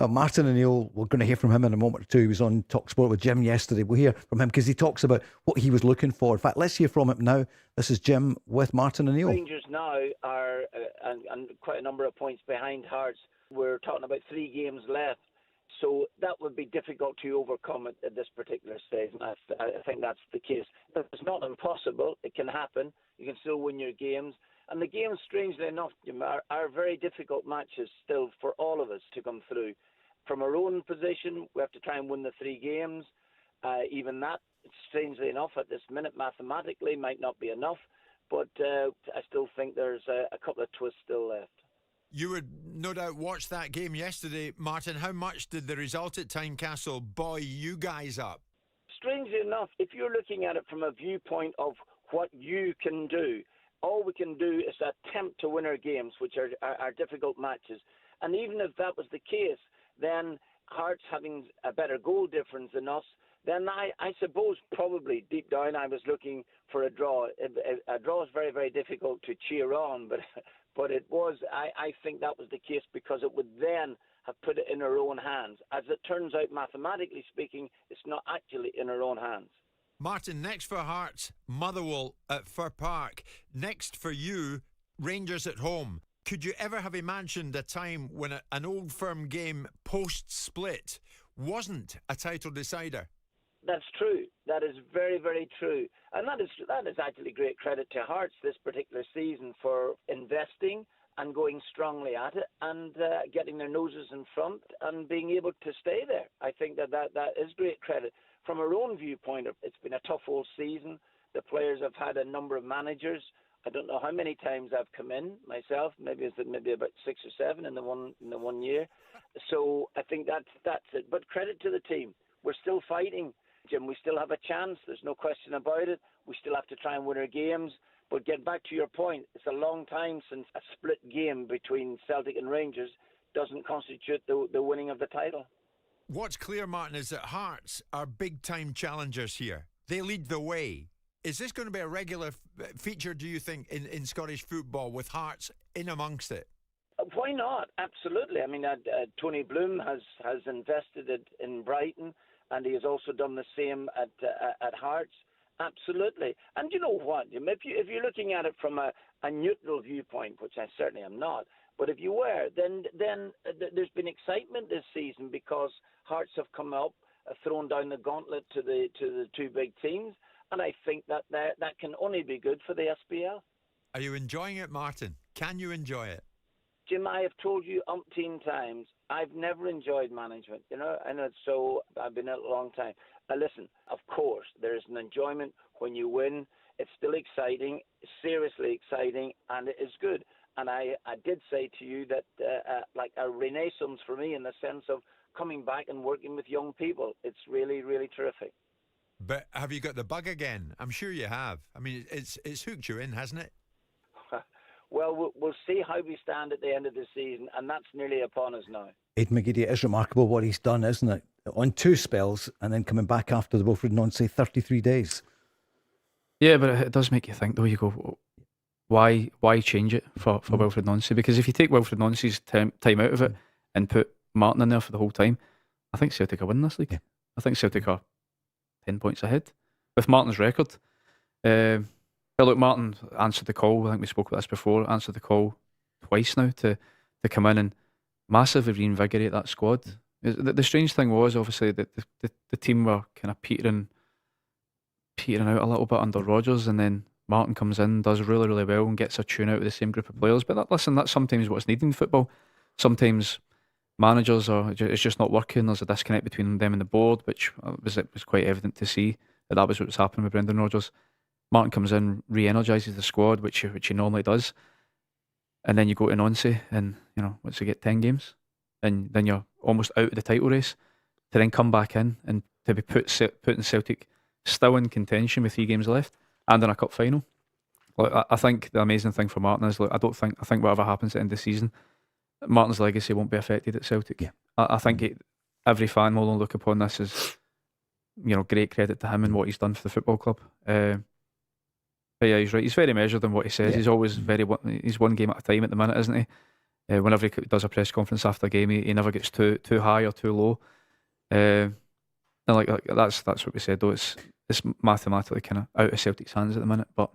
Martin O'Neill, we're going to hear from him in a moment or two. He was on TalkSport with Jim yesterday. We'll hear from him because he talks about what he was looking for. In fact, let's hear from him now. This is Jim with Martin O'Neill. Rangers now are and quite a number of points behind Hearts. We're talking about 3 games left. So that would be difficult to overcome at this particular stage. And I think that's the case. It's not impossible. It can happen. You can still win your games. And the games, strangely enough, are very difficult matches still for all of us to come through. From our own position, we have to try and win the 3 games. Even that, strangely enough, at this minute, mathematically, might not be enough. But I still think there's a couple of twists still left. You would no doubt watch that game yesterday, Martin. How much did the result at Tynecastle buoy you guys up? Strangely enough, if you're looking at it from a viewpoint of what you can do, all we can do is attempt to win our games, which are difficult matches. And even if that was the case, then Hearts having a better goal difference than us, then I suppose probably deep down I was looking for a draw. A draw is very, very difficult to cheer on, but it was, I think that was the case because it would then have put it in our own hands. As it turns out, mathematically speaking, it's not actually in our own hands. Martin, next for Hearts, Motherwell at Fir Park. Next for you, Rangers at home. Could you ever have imagined a time when an Old Firm game post-split wasn't a title decider? That's true. That is very, very true. And that is actually great credit to Hearts this particular season for investing and going strongly at it and getting their noses in front and being able to stay there. I think that is great credit. From our own viewpoint, it's been a tough whole season. The players have had a number of managers. I don't know how many times I've come in myself. Maybe about 6 or 7 in the one year. So I think that's it. But credit to the team. We're still fighting, Jim. We still have a chance. There's no question about it. We still have to try and win our games. But get back to your point, it's a long time since a split game between Celtic and Rangers doesn't constitute the winning of the title. What's clear, Martin, is that Hearts are big-time challengers here. They lead the way. Is this going to be a regular feature, do you think, in Scottish football with Hearts in amongst it? Why not? Absolutely. I mean, Tony Bloom has invested it in Brighton, and he has also done the same at Hearts. Absolutely. And you know what? If you're looking at it from a neutral viewpoint, which I certainly am not, but if you were, then there's been excitement this season because Hearts have come up, thrown down the gauntlet to the 2 big teams, and I think that can only be good for the SPL. Are you enjoying it, Martin? Can you enjoy it? Jim, I have told you umpteen times, I've never enjoyed management, and so I've been at it a long time. Listen, of course, there is an enjoyment when you win. It's still exciting, seriously exciting, and it is good. And I did say to you that like a renaissance for me in the sense of coming back and working with young people. It's really, really terrific. But have you got the bug again? I'm sure you have. I mean, it's hooked you in, hasn't it? Well, we'll see how we stand at the end of the season, and that's nearly upon us now. Aiden McGeady, it is remarkable what he's done, isn't it? On 2 spells and then coming back after the Wilfred Nancy 33 days. Yeah, but it does make you think, though. You go, why change it for Wilfred Nancy? Because if you take Wilfred Nancy's time out of it and put Martin in there for the whole time, I think Celtic are winning this league. Yeah. I think Celtic are 10 points ahead with Martin's record. Look, Martin answered the call. I think we spoke about this before. Answered the call twice now to come in and massively reinvigorate that squad. The strange thing was obviously that the team were kind of petering out a little bit under Rodgers, and then Martin comes in, does really, really well, and gets a tune out of the same group of players. But that's sometimes what's needed in football. Sometimes managers it's just not working. There's a disconnect between them and the board, which was quite evident to see that was what was happening with Brendan Rodgers. Martin comes in, re-energises the squad, which he normally does, and then you go to Nancy, and once you get 10 games, and then you're almost out of the title race, to then come back in and to be putting Celtic still in contention with 3 games left and in a cup final. Look, I think the amazing thing for Martin is, look, I think whatever happens at the end of the season, Martin's legacy won't be affected at Celtic. Yeah. I think every fan will look upon this as great credit to him and what he's done for the football club. But yeah, he's right. He's very measured in what he says. Yeah. He's always he's one game at a time at the minute, isn't he? whenever he does a press conference after a game, he never gets too high or too low. And that's what we said, though. It's mathematically kind of out of Celtic's hands at the minute, but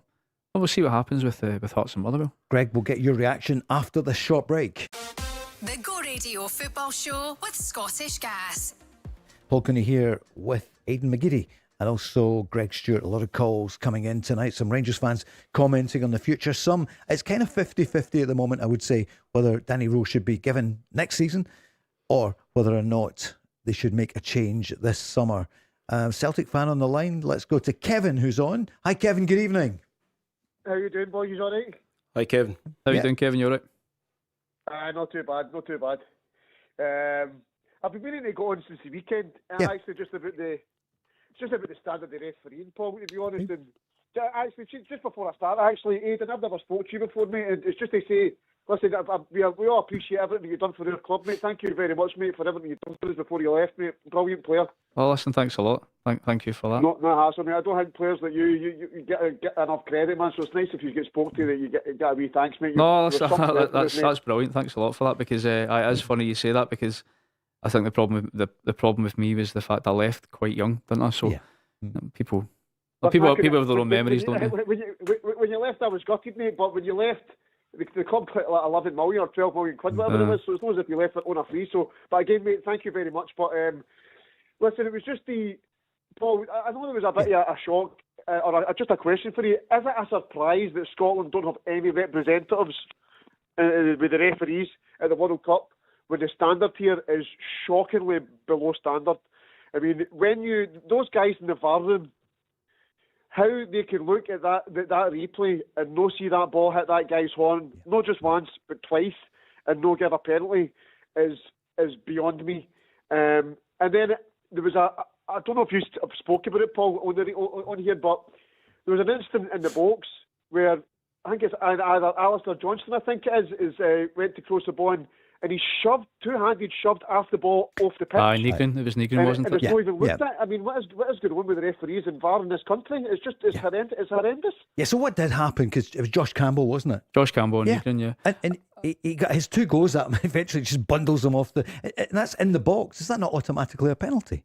we'll see what happens with Hearts and Motherwell. Greg, we'll get your reaction after the short break. The Go Radio Football Show with Scottish Gas. Paul Cooney here with Aiden McGeady and also Greg Stewart. A lot of calls coming in tonight. Some Rangers fans commenting on the future. Some, it's kind of 50-50 at the moment, I would say, whether Danny Rohl should be given next season or whether or not they should make a change this summer. Celtic fan on the line. Let's go to Kevin, who's on. Hi, Kevin. Good evening. How you doing, boys? You all right? Hi, Kevin. How you doing, Kevin? You all right? Not too bad, not too bad. I've been meaning to go on since the weekend, and actually just about the standard of the refereeing, Paul, to be honest. And actually, just before I start, Aiden, I've never spoke to you before, mate, and it's just to say, listen, we all appreciate everything you've done for our club, mate. Thank you very much, mate, for everything you've done for us before you left, mate. Brilliant player. Well, listen, thanks a lot. Thank you for that. No hassle, mate. I don't think players like you get enough credit, man. So it's nice if you get spoke to that you get a wee thanks, mate. That's brilliant. Thanks a lot for that, because it is funny you say that, because I think the problem with me was the fact I left quite young, didn't I? So people have their own memories, don't they? When you left, I was gutted, mate. But when you left, the club put like 11 million or 12 million quid, whatever it was. So it's not as if you left it on a free. So, but again, mate, thank you very much. But listen, it was just Paul, I know there was a bit of a shock, or just a question for you. Is it a surprise that Scotland don't have any representatives with the referees at the World Cup, when the standard here is shockingly below standard? I mean, those guys in the VAR room, how they can look at that replay and no see that ball hit that guy's horn, not just once but twice, and no give a penalty, is beyond me. And then there was I don't know if you spoke about it, Paul, on here, but there was an incident in the box where I think it's either Alistair Johnston, I think it is, went to cross the ball and he two-handed shoved half the ball off the pitch. Negrin. It was Negrin, wasn't it? And it's not even looked at. I mean, what is going on with the referees and VAR in this country? It's horrendous. Yeah, so what did happen? Because it was Josh Campbell, wasn't it? Josh Campbell and Negrin, yeah. And he got his 2 goals at him, eventually just bundles him off and that's in the box. Is that not automatically a penalty?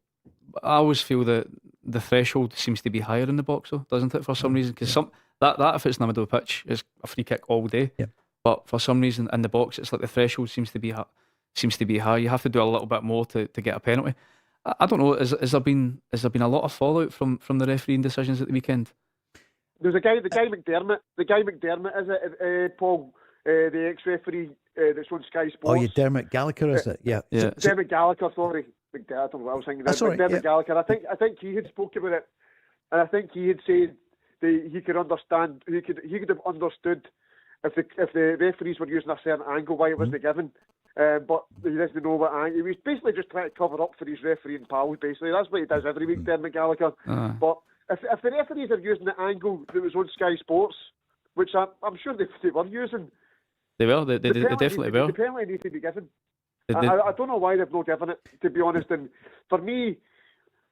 I always feel that the threshold seems to be higher in the box, though, doesn't it, for some reason? Because that if it's in the middle of the pitch, is a free kick all day. Yeah. But for some reason in the box, it's like the threshold seems to be high. You have to do a little bit more to get a penalty. I don't know. Has there been a lot of fallout from the refereeing decisions at the weekend? There's the guy McDermott. The guy McDermott, is it, Paul? The ex-referee that's on Sky Sports. Oh, Dermot Gallagher, is it? Yeah. Dermot Gallagher, sorry. I don't know what I was thinking. That's right. Dermot Gallagher. I think he had spoken about it, and I think he had said that he could understand. He could have understood if the referees were using a certain angle why it wasn't given. But he doesn't know what angle. He was basically just trying to cover up for his refereeing pals. Basically, that's what he does every week, Dermot Gallagher. But if the referees are using the angle that was on Sky Sports, which I'm sure they were using. They will. They definitely will. The penalty needs to be given. I don't know why they've not given it, to be honest. And for me,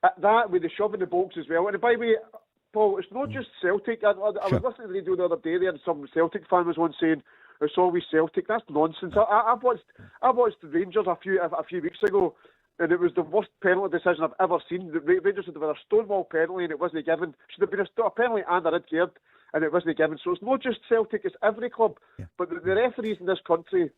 that with the shove in the box as well. And by the way, Paul, it's not just Celtic. I was listening to the radio the other day there, and some Celtic fan was on saying it's always Celtic. That's nonsense. I watched the Rangers a few weeks ago, and it was the worst penalty decision I've ever seen. The Rangers had a stonewall penalty and it wasn't given. Should have been a penalty and a red card, and it wasn't given. So it's not just Celtic, it's every club. Yeah. But the referees in this country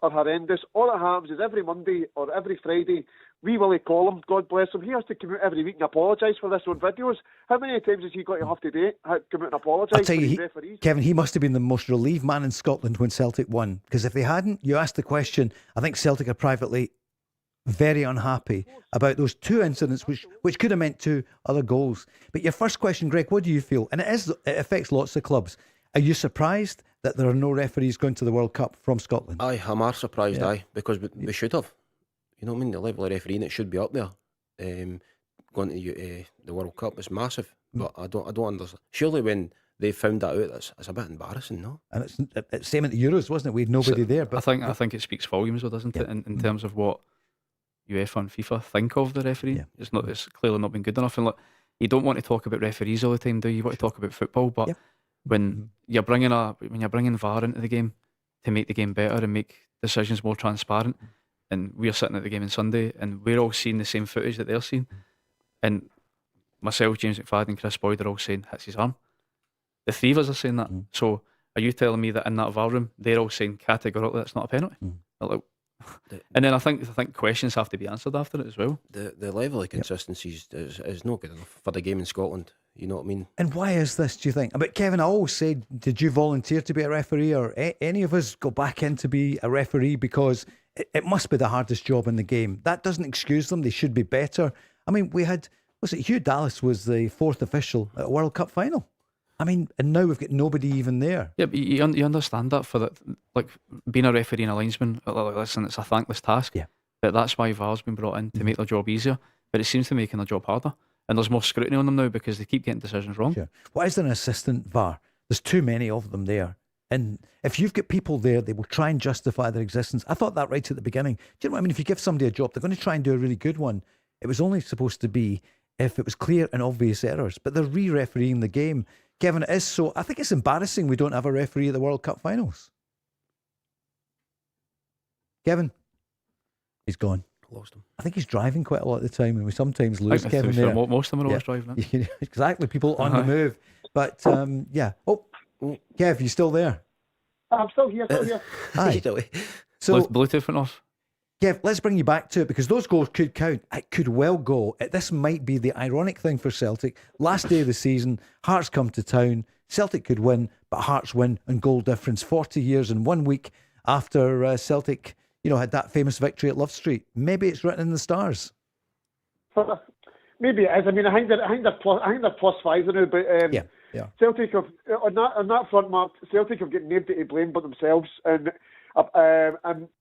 are horrendous. All that happens is every Monday or every Friday, Wee Willie Collum, God bless him, he has to come out every week and apologise for this on videos. How many times has he got to have to come out and apologise for his referees? Kevin, he must have been the most relieved man in Scotland when Celtic won. Because if they hadn't, you asked the question, I think Celtic are privately very unhappy about those 2 incidents which could have meant 2 other goals. But your first question, Greg, what do you feel? And it affects lots of clubs. Are you surprised that there are no referees going to the World Cup from Scotland? I'm surprised, because we should have. You know what I mean? The level of refereeing, it should be up there. Going to the World Cup is massive, but I don't understand. Surely when they found that out, it's a bit embarrassing, no? And it's same at the Euros, wasn't it? We had nobody there. But I think it speaks volumes, though, doesn't it? In terms of what UEFA and FIFA think of the referee. Yeah. It's clearly not been good enough. And look, you don't want to talk about referees all the time, do you? You want to talk about football, but when you're bringing VAR into the game, to make the game better and make decisions more transparent. And we're sitting at the game on Sunday, and we're all seeing the same footage that they're seeing. And myself, James McFadden, and Chris Boyd are all saying hits his arm. The three of us are saying that. So are you telling me that in that VAR room they're all saying categorically that's not a penalty? Like, and then I think questions have to be answered after it as well. The level of consistency is not good enough for the game in Scotland. You know what I mean? And why is this, do you think? But Kevin, I always said, did you volunteer to be a referee, or any of us go back in to be a referee? Because it must be the hardest job in the game. That doesn't excuse them. They should be better. I mean, Hugh Dallas was the fourth official at a World Cup final. I mean, and now we've got nobody even there. Yeah, but you understand that for that, like being a referee and a linesman. Listen, it's a thankless task. Yeah. But that's why VAR's been brought in to make their job easier. But it seems to be making their job harder, and there's more scrutiny on them now because they keep getting decisions wrong. Sure. Why is there an assistant VAR? There's too many of them there. And if you've got people there, they will try and justify their existence. I thought that right at the beginning. Do you know what I mean? If you give somebody a job, they're going to try and do a really good one. It was only supposed to be if it was clear and obvious errors. But they're re-refereeing the game. Kevin, it is so. I think it's embarrassing we don't have a referee at the World Cup finals. Kevin? He's gone. Lost him. I think he's driving quite a lot of the time, and we sometimes lose Kevin there. Most of them are always driving. Exactly, people on the move. But, yeah. Oh, Kev, you still there? I'm still here, Hi. So, Bluetooth went off. Kev, let's bring you back to it, because those goals could count. It could well go. This might be the ironic thing for Celtic. Last day of the season, Hearts come to town. Celtic could win, but Hearts win on goal difference. 40 years and 1 week after Celtic, had that famous victory at Love Street. Maybe it's written in the stars. Maybe it is. I mean, I think they're plus five now, but yeah. Celtic have on that front, Mark. Celtic have got nobody to blame but themselves, and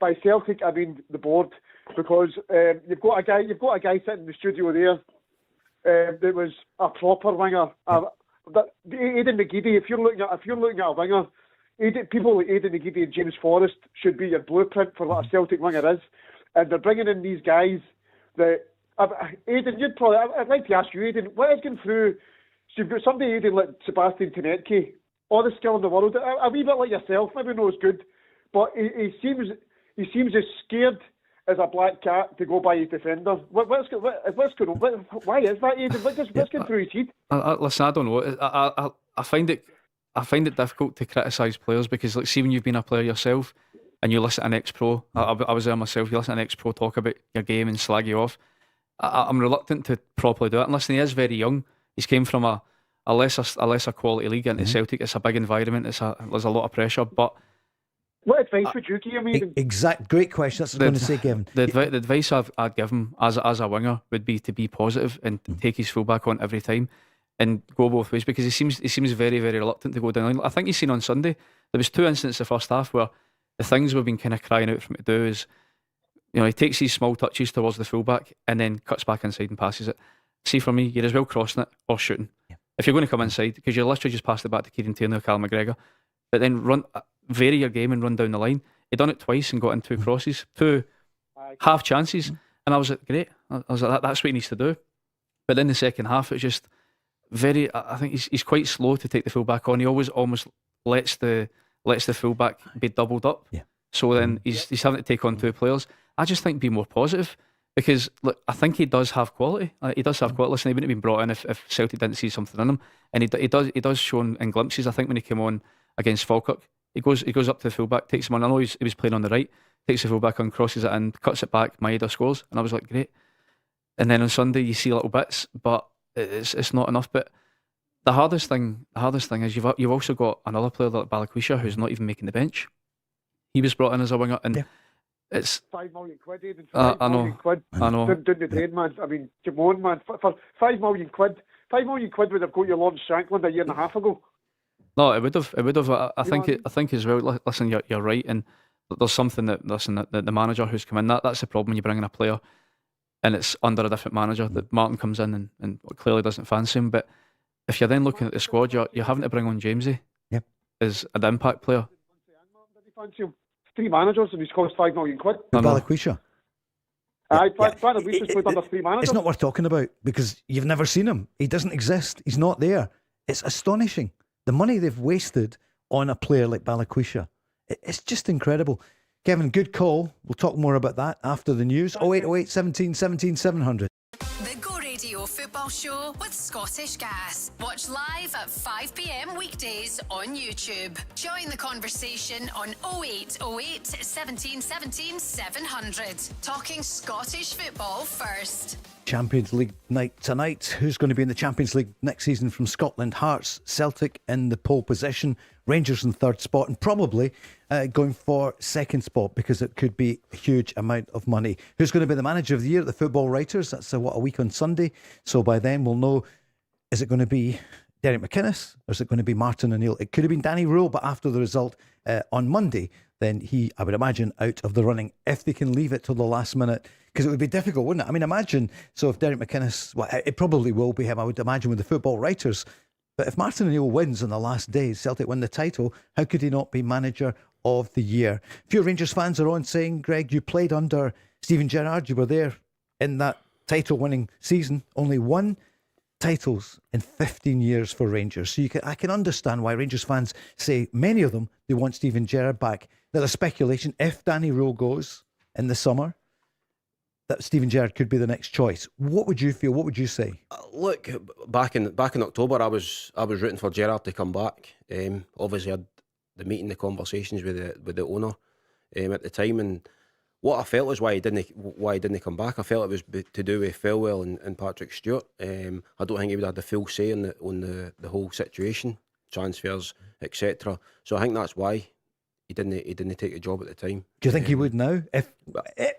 by Celtic I mean the board, because you've got a guy sitting in the studio there that was a proper winger. Aiden McGeady. If you're looking at a winger, people like Aiden McGeady and James Forrest should be your blueprint for what a Celtic winger is, and they're bringing in these guys that. Aiden, I'd like to ask you, Aiden, what is going through? So you've got somebody, Aiden, like Sebastian Tenetke, all the skill in the world, a wee bit like yourself, maybe not as good, but he seems as scared as a black cat to go by his defender. What's going on? Why is that, Aiden? What's going through his head? Listen, I don't know. I find it difficult to criticise players because, like, see, when you've been a player yourself and you listen to an ex-pro, I was there myself. You listen to an ex-pro talk about your game and slag you off. I'm reluctant to properly do it. And listen, he is very young. He's came from a lesser quality league into Celtic. It's a big environment. There's a lot of pressure. But what advice would you give him, Aiden? Great question. That's what I was going to say, Kevin. The advice I'd give him as a winger would be to be positive and take his fullback on every time and go both ways, because he seems very, very reluctant to go down the line. I think you've seen on Sunday there was 2 incidents the first half where the things we've been kind of crying out for him to do is, he takes these small touches towards the fullback and then cuts back inside and passes it. See, for me, you're as well crossing it or shooting. Yeah. If you're going to come inside, because you're literally just passed it back to Kieran Tierney or Callum McGregor, but then vary your game and run down the line. He done it twice and got in 2 crosses, 2 half chances, and I was like, great. I was like, that's what he needs to do. But then the second half, it's just very. I think he's quite slow to take the fullback on. He always almost lets the fullback be doubled up. Yeah. So then he's having to take on 2 players. I just think be more positive, because look, I think he does have quality. He does have quality. Listen, he wouldn't have been brought in if Celtic didn't see something in him, and he does show in glimpses. I think when he came on against Falkirk, he goes up to the fullback, takes him on. I know he was playing on the right, takes the fullback on, crosses it in, cuts it back. Maeda scores, and I was like, great. And then on Sunday you see little bits, but it's not enough. But the hardest thing is you've also got another player like Balikwisha who's not even making the bench. He was brought in as a winger, and it's £5 million, Aiden. £5 million. I know. Down the drain, man. I mean, come on, man. For £5 million, £5 million would have got you Lawrence Shankland a year and a half ago. No, it would have. I think as well. Listen, you're right, and there's something that the manager who's come in. That's the problem when you bring in a player, and it's under a different manager. That Martin comes in and clearly doesn't fancy him. But if you're then looking at the squad, you're having to bring on Jamesy. Yep. As an impact player. Fancy him. 3 managers and he's cost £5 million. Balikwisha. Balikwisha's played under 3 managers. It's not worth talking about because you've never seen him. He doesn't exist. He's not there. It's astonishing. The money they've wasted on a player like Balikwisha It's just incredible. Kevin, good call. We'll talk more about that after the news. 0808 17 17 700. The Go Radio Football Show with Scottish Gas. Watch live at 5 p.m. weekdays on YouTube. Join the conversation on 0808 17 17 700. Talking Scottish football first. Champions League night tonight. Who's going to be in the Champions League next season from Scotland? Hearts, Celtic in the pole position, Rangers in third spot, and probably going for second spot because it could be a huge amount of money. Who's going to be the manager of the year? The Football Writers. That's a week on Sunday. So by then we'll know, is it going to be Derek McInnes or is it going to be Martin O'Neill? It could have been Danny Rohl, but after the result on Monday, then he, I would imagine, out of the running if they can leave it till the last minute, because it would be difficult, wouldn't it? I mean, imagine, so if Derek McInnes, well, it probably will be him, I would imagine, with the Football Writers, but if Martin O'Neill wins on the last day, Celtic win the title, how could he not be manager of the year? A few Rangers fans are on saying, Greg, you played under Steven Gerrard, you were there in that title-winning season, only 1 titles in 15 years for Rangers. So I can understand why Rangers fans say, many of them, they want Steven Gerrard back. Now, there's speculation, if Danny Rohl goes in the summer, that Steven Gerrard could be the next choice. What would you feel? What would you say? Look, back in October, I was rooting for Gerrard to come back. Obviously, I had the meeting, the conversations with the owner at the time, and what I felt was why he didn't come back. I felt it was to do with Felwell and Patrick Stewart. I don't think he would have the full say on the whole situation, transfers, etc. So I think that's why he didn't take a job at the time. Do you think he would now? If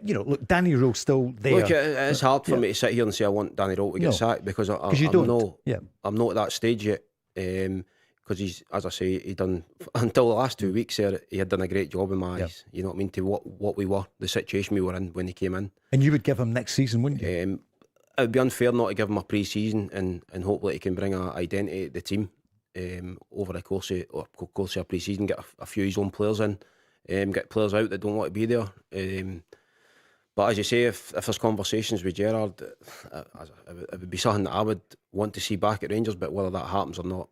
look, Danny Rohl's still there. Look, it's hard for me to sit here and say I want Danny Rohl to get sacked because I'm not at that stage yet. Because he's, as I say, he done until the last 2 weeks there. He had done a great job in my eyes. You know what I mean? To what we were, the situation we were in when he came in. And you would give him next season, wouldn't you? It would be unfair not to give him a pre-season and hope that he can bring an identity to the team over the course of a pre-season. Get a few of his own players in, get players out that don't want to be there. But as you say, if there's conversations with Gerrard, it would be something that I would want to see back at Rangers. But whether that happens or not,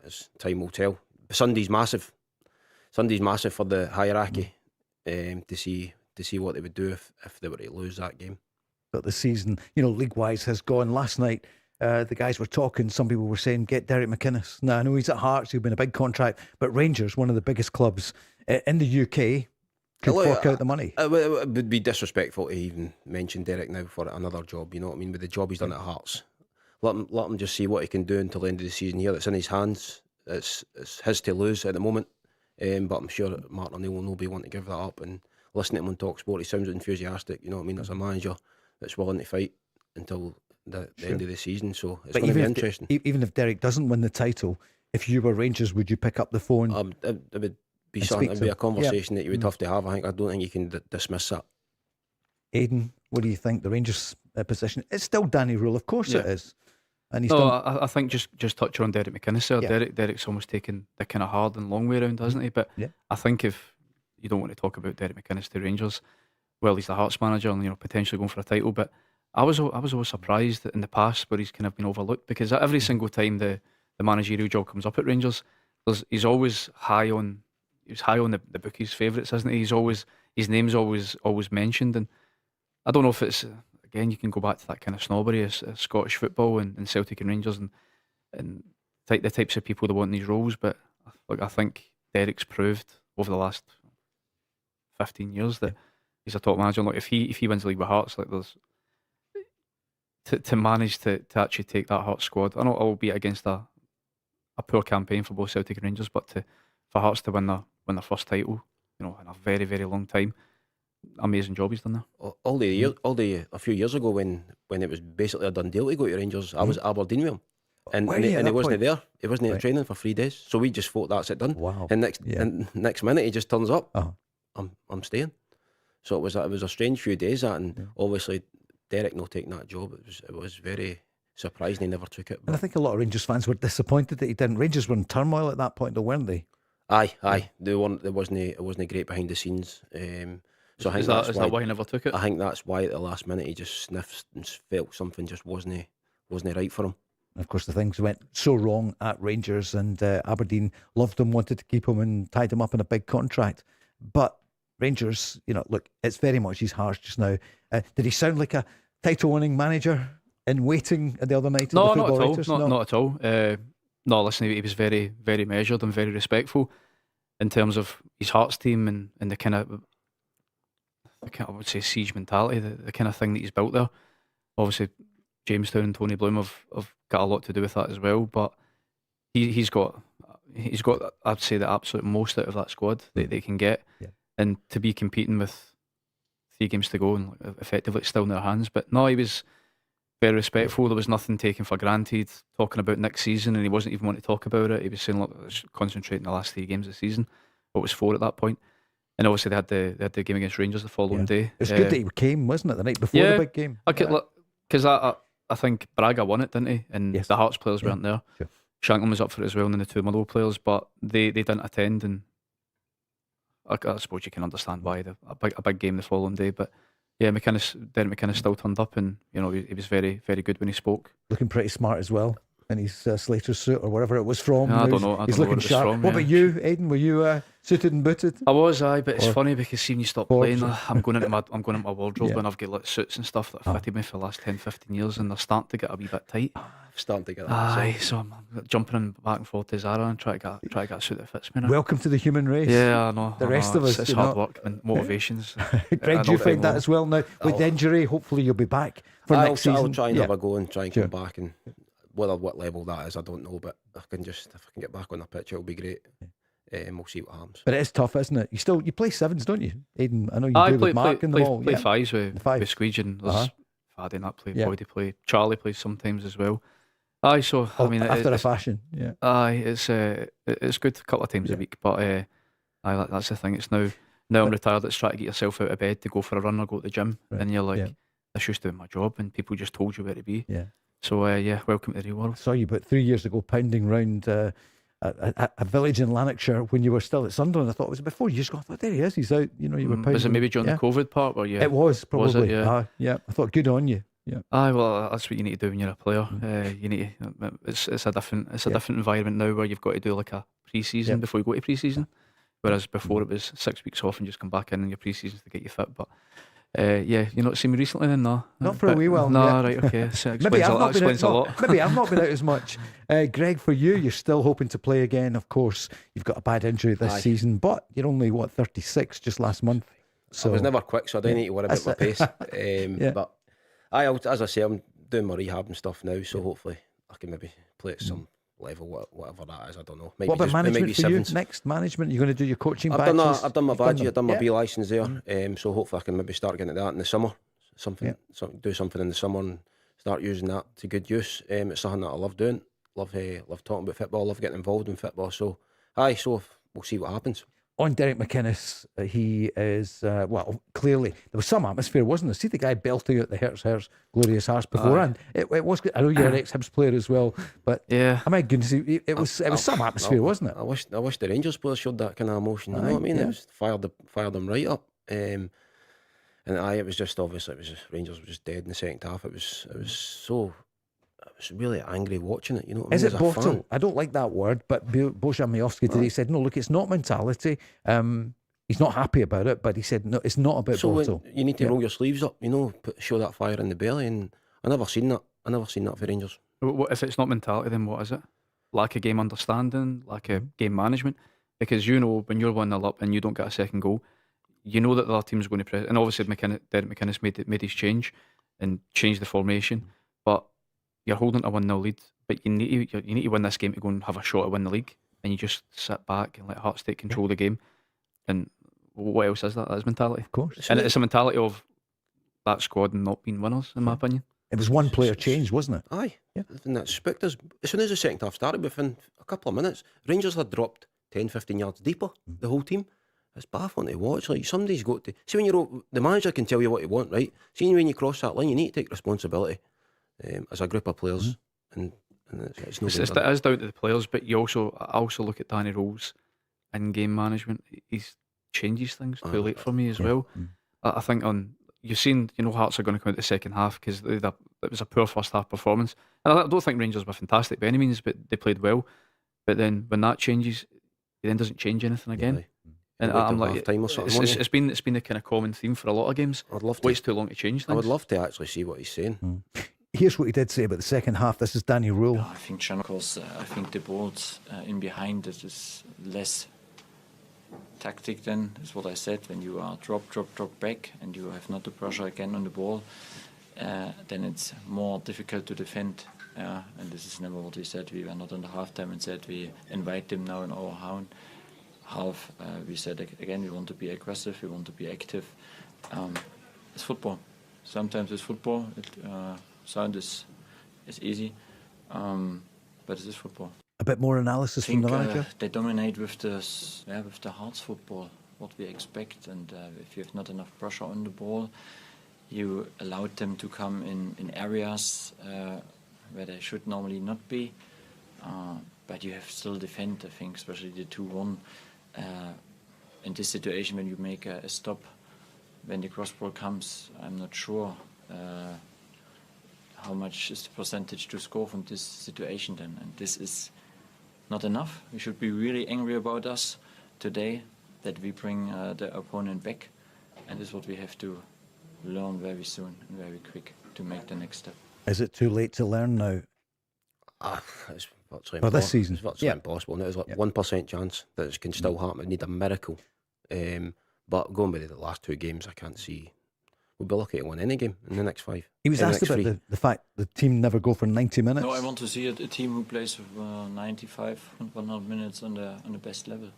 as time will tell. Sunday's massive for the hierarchy to see what they would do if they were to lose that game. But the season, league-wise has gone. Last night, the guys were talking, some people were saying, get Derek McInnes. Now, I know he's at Hearts, he'll be in a big contract, but Rangers, one of the biggest clubs in the UK, could fork out the money. It would be disrespectful to even mention Derek now for another job, you know what I mean, with the job he's done at Hearts. Let him just see what he can do until the end of the season here. It's in his hands. It's his to lose at the moment. But I'm sure Martin O'Neill will be wanting to give that up. And listening to him on Talk Sport, he sounds enthusiastic. You know what I mean? There's a manager that's willing to fight until the end of the season. So it's going to be interesting. Even if Derek doesn't win the title, if you were Rangers, would you pick up the phone? It would be something. It would be a conversation that you would have to have. I don't think you can dismiss that. Aiden, what do you think? The Rangers position? It's still Danny Rohl, of course it is. And he's I think just touch on Derek McInnes there. Derek's almost taken the kind of hard and long way around, hasn't he? But I think if you don't want to talk about Derek McInnes to Rangers, well, he's the Hearts manager and potentially going for a title. But I was always surprised that in the past where he's kind of been overlooked, because every single time the managerial job comes up at Rangers, he's always high on the bookies' favourites, isn't he? His name's always mentioned, and I don't know if it's. Again, you can go back to that kind of snobbery as Scottish football and Celtic and Rangers and the types of people that want these roles. But I think Derek's proved over the last 15 years that he's a top manager. If he wins the league with Hearts, there's to manage to actually take that Hearts squad. I know it will be against a poor campaign for both Celtic and Rangers, but for Hearts to win their first title, in a very, very long time. Amazing job he's done there. A few years ago when it was basically a done deal to go to Rangers, I was at Aberdeen with him, and he wasn't there. He wasn't at training for 3 days, so we just thought that's it done. Wow! And next minute he just turns up. I'm staying. So it was a strange few days and obviously Derek not taking that job. It was very surprising he never took it. And I think a lot of Rangers fans were disappointed that he didn't. Rangers were in turmoil at that point, though, weren't they? Aye. It wasn't great behind the scenes. So I think is that why he never took it? I think that's why at the last minute he just sniffed and felt something just wasn't right for him. of course, the things went so wrong at Rangers, and Aberdeen loved him, wanted to keep him, and tied him up in a big contract. But Rangers, look, it's very much his heart just now. Did he sound like a title-winning manager in waiting the other night? No, not at all. Not at all. No, listen, he was very, very measured and very respectful in terms of his Hearts team and the kind of, I would say, siege mentality, the kind of thing that he's built there. Obviously, Jamestown and Tony Bloom have got a lot to do with that as well. But he's got, I'd say, the absolute most out of that squad that they can get, and to be competing with 3 games to go and effectively it's still in their hands. But no, he was very respectful. There was nothing taken for granted. Talking about next season, and he wasn't even wanting to talk about it. He was saying, "Look, let's concentrate on the last 3 games of the season." What was 4 at that point? And obviously they had the game against Rangers the following day. It was good that he came, wasn't it, the night before the big game? Okay, look, because I think Braga won it, didn't he? And the Hearts players weren't there. Sure. Shanklin was up for it as well, and then the 2 Motherwell players, but they didn't attend, and I suppose you can understand why. A big game the following day, but yeah, Derek McInnes still turned up, and he was very, very good when he spoke. Looking pretty smart as well in his Slater's suit or wherever it was from. I don't know. He's looking sharp. What about you, Aiden? Were you suited and booted? I was, but it's funny because see, when you stop playing, I'm going into my wardrobe and I've got suits and stuff that have fitted me for the last 10-15 years, and they're starting to get a wee bit tight. Starting to get that. So I'm jumping back and forth to Zara and try to get a suit that fits me now. Welcome to the human race. Yeah, I know. The rest of us, it's hard work and motivations. Greg, do you find that as well now with the injury? Hopefully you'll be back for next season. I'll try and have a go and try and come back, and what level that is, I don't know, but if I can get back on the pitch, it'll be great. We'll see what happens. But it is tough, isn't it? You play 7s, don't you, Aiden? I know you do with Mark in the ball. Play 5s with Squeege, and there's Faddy in that play, Boydie play, Charlie plays sometimes as well. So I mean, after a fashion, it's good a couple of times a week, but that's the thing. It's now I'm retired. It's trying to get yourself out of bed to go for a run or go to the gym, and you're like, that's just doing my job, and people just told you where to be. Yeah. So welcome to the real world. I saw you about 3 years ago pounding round a village in Lanarkshire when you were still at Sunderland. I thought it was before you just got. I thought there he is. He's out. You were pounding. Was it maybe during the COVID part? Or it was probably. Was it, yeah. I thought good on you. Yeah. Well, that's what you need to do when you're a player. You need to, it's a different environment now where you've got to do like a pre-season before you go to pre-season, whereas before it was 6 weeks off and just come back in your pre-season to get you fit. But you're not seeing me recently then, no? Not for a wee while. No, right, okay. So maybe I've not explains a lot. Maybe I've not been out as much. Greg, for you're still hoping to play again. Of course, you've got a bad injury this season, but you're only 36 just last month. So I was never quick, so I don't need to worry about my pace. But as I say, I'm doing my rehab and stuff now, so hopefully I can maybe play at some level, whatever that is. I don't know. What about management for you? Next management, you're going to do your coaching badges? I've done my badge. I've done my B licence there. So hopefully I can maybe start getting at that in the summer. Do something in the summer and start using that to good use. It's something that I love doing. Love talking about football. Love getting involved in football. So we'll see what happens. On Derek McInnes, he is, clearly, there was some atmosphere, wasn't there? See the guy belting out the Hertz, Glorious Hearts beforehand. It was good. I know you're an ex-Hibs player as well, but my goodness, it was some atmosphere, wasn't it? I wish the Rangers players showed that kind of emotion. You know what I mean? It was fired them right up. And it was just Rangers were just dead in the second half. I was really angry watching it, you know. Is it bottle? I don't like that word, but Bojan Majowski today said, no, look, it's not mentality. He's not happy about it, but he said, no, it's not about bottle. You need to roll your sleeves up, you know, show that fire in the belly, and I never seen that for Rangers. If it's not mentality, then what is it? Lack of game understanding, lack of game management? Because when you're 1-0 up and you don't get a second goal, you know that the other team's going to press, and obviously Derek McInnes made his change and changed the formation, but you're holding a 1-0 lead, but you need to win this game to go and have a shot at win the league, and you just sit back and let Hearts take control of the game. And what else is that? That's mentality, of course. And it's a mentality of that squad not being winners, in my opinion. It was one player change, wasn't it? Aye, and that spooked us. As soon as the second half started, within a couple of minutes, Rangers had dropped 10-15 yards deeper. The whole team. It's baffling to watch. Like, somebody's got to see when the manager can tell you what you want, right? See, when you cross that line, you need to take responsibility. As a group of players, and it's no. It is down to the players, but I also look at Danny Rohl's in-game management. He changes things too late for me as well. I think you've seen, Hearts are going to come out the second half because it was a poor first half performance. And I don't think Rangers were fantastic by any means, but they played well. But then when that changes, it then doesn't change anything again. And I'm like, it's been the kind of common theme for a lot of games. I'd love to. Waits too long to change things. I would love to actually see what he's saying. Here's what he did say about the second half. This is Danny Rohl. I think Chanukos, I think the balls in behind it is less tactic than is what I said. When you are drop back and you have not the pressure again on the ball, then it's more difficult to defend. And this is never what we said. We were not on the halftime and said we invite them now in our half. We said again we want to be aggressive, we want to be active. It's football. Sometimes it's football. Sound is easy, but it is football. A bit more analysis from the manager. They dominate with the Hearts football, what we expect, and if you have not enough pressure on the ball, you allowed them to come in areas where they should normally not be, but you have still defend. I think, especially the 2-1. In this situation, when you make a stop, when the cross ball comes, I'm not sure how much is the percentage to score from this situation then, and this is not enough. We should be really angry about us today that we bring the opponent back, and this is what we have to learn very soon and very quick to make the next step. Is it too late to learn now? It's virtually for this season. It's virtually impossible. Now, there's like 1% chance that it can still happen. We need a miracle. But going by the last 2 games, I can't see we'll be lucky to win any game in the next 5. He was asked about the fact the team never go for 90 minutes. No, I want to see a team who plays 95 and 100 minutes on the best level.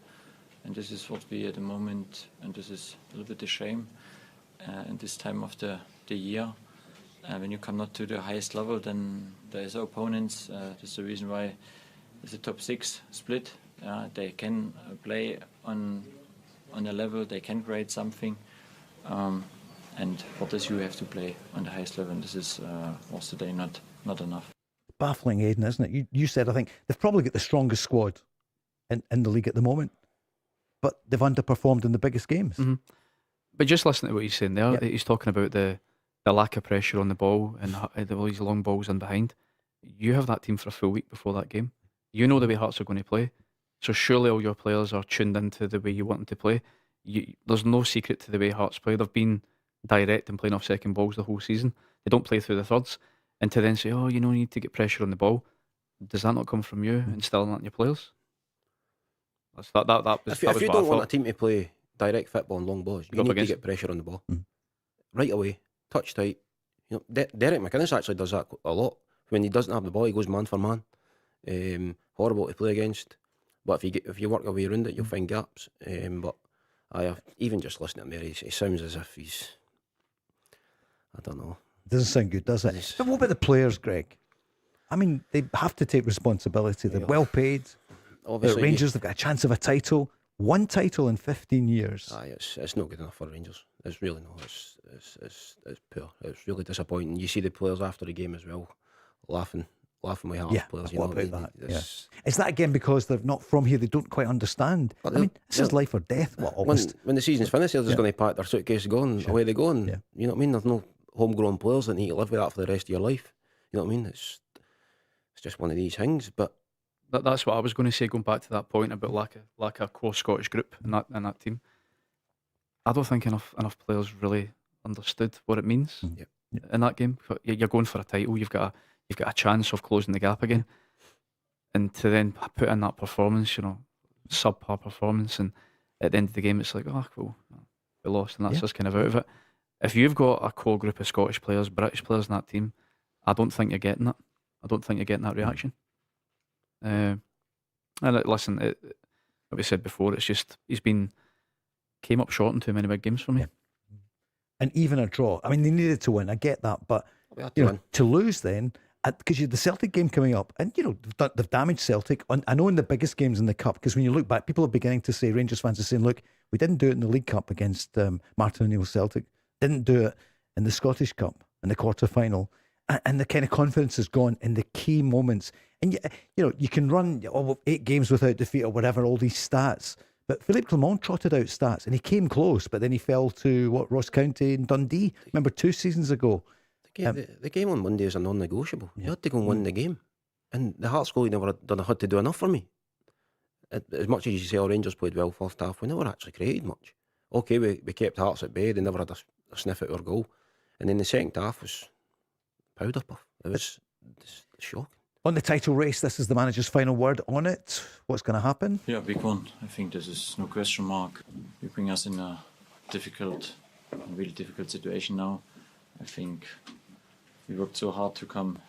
And this is what we at the moment, and this is a little bit a shame in this time of the year. When you come not to the highest level, then there's opponents. That's the reason why it's a top 6 split. They can play on a level, they can create something. And for this you have to play on the highest level, and this is was today not enough. Baffling, Aiden, isn't it? You said, I think, they've probably got the strongest squad in the league at the moment, but they've underperformed in the biggest games. Mm-hmm. But just listen to what he's saying there. He's talking about the lack of pressure on the ball and all these long balls in behind. You have that team for a full week before that game. You know the way Hearts are going to play. So surely all your players are tuned into the way you want them to play. There's no secret to the way Hearts play. They've been direct and playing off second balls the whole season. They don't play through the thirds. And to then say, you need to get pressure on the ball. Does that not come from you instilling that in your players? If you don't want a team to play direct football and long balls, you need to get pressure on the ball. Right away, touch tight. Derek McInnes actually does that a lot. When he doesn't have the ball, he goes man for man. Horrible to play against. But if you work your way around it, you'll find gaps. But even just listening to him, he sounds as if he's, I don't know. Doesn't sound good, does it? But what about the players, Greg? I mean, they have to take responsibility. They're well paid. Obviously, Rangers, they've got a chance of a title. 1 title in 15 years. It's not good enough for Rangers. It's really not. It's poor. It's really disappointing. You see the players after the game as well, laughing with Hearts players. What about that? Is that again because they're not from here? They don't quite understand. But I mean, this is life or death. When the season's finished, they're just going to pack their suitcase and go, and away they go. And you know what I mean? There's no homegrown players that need to live with that for the rest of your life. You know what I mean? It's just one of these things. But that's what I was going to say. Going back to that point about lack of core Scottish group in that team, I don't think enough players really understood what it means in that game. You're going for a title. You've got a chance of closing the gap again, and to then put in that performance, subpar performance, and at the end of the game, it's like, cool, we lost, and that's just kind of out of it. If you've got a core group of Scottish players, British players in that team, I don't think you're getting that. I don't think you're getting that reaction. And listen, like we said before, it's just came up short in too many big games for me. And even a draw. I mean, they needed to win. I get that, but to lose then, because you had the Celtic game coming up, and they've damaged Celtic. I know in the biggest games in the cup, because when you look back, people are beginning to say, Rangers fans are saying, look, we didn't do it in the League Cup against Martin O'Neill's Celtic, didn't do it in the Scottish Cup in the quarter-final, and the kind of confidence is gone in the key moments. And you can run 8 games without defeat or whatever, all these stats, But Philippe Clement trotted out stats, and he came close, but then he fell to Ross County and Dundee. Remember 2 seasons ago. The game on Monday is a non-negotiable. You had to go and win the game, and the Hearts goalie never had to do enough for me. As much as you say, Rangers played well first half, we never actually created much. Okay, we kept Hearts at bay. They never had a sniff at our goal, and then the second half was powder puff. It was shocking. On the title race, this is the manager's final word on it. What's going to happen? Yeah, big one. I think this is no question mark. You bring us in a really difficult situation now. I think we worked so hard to come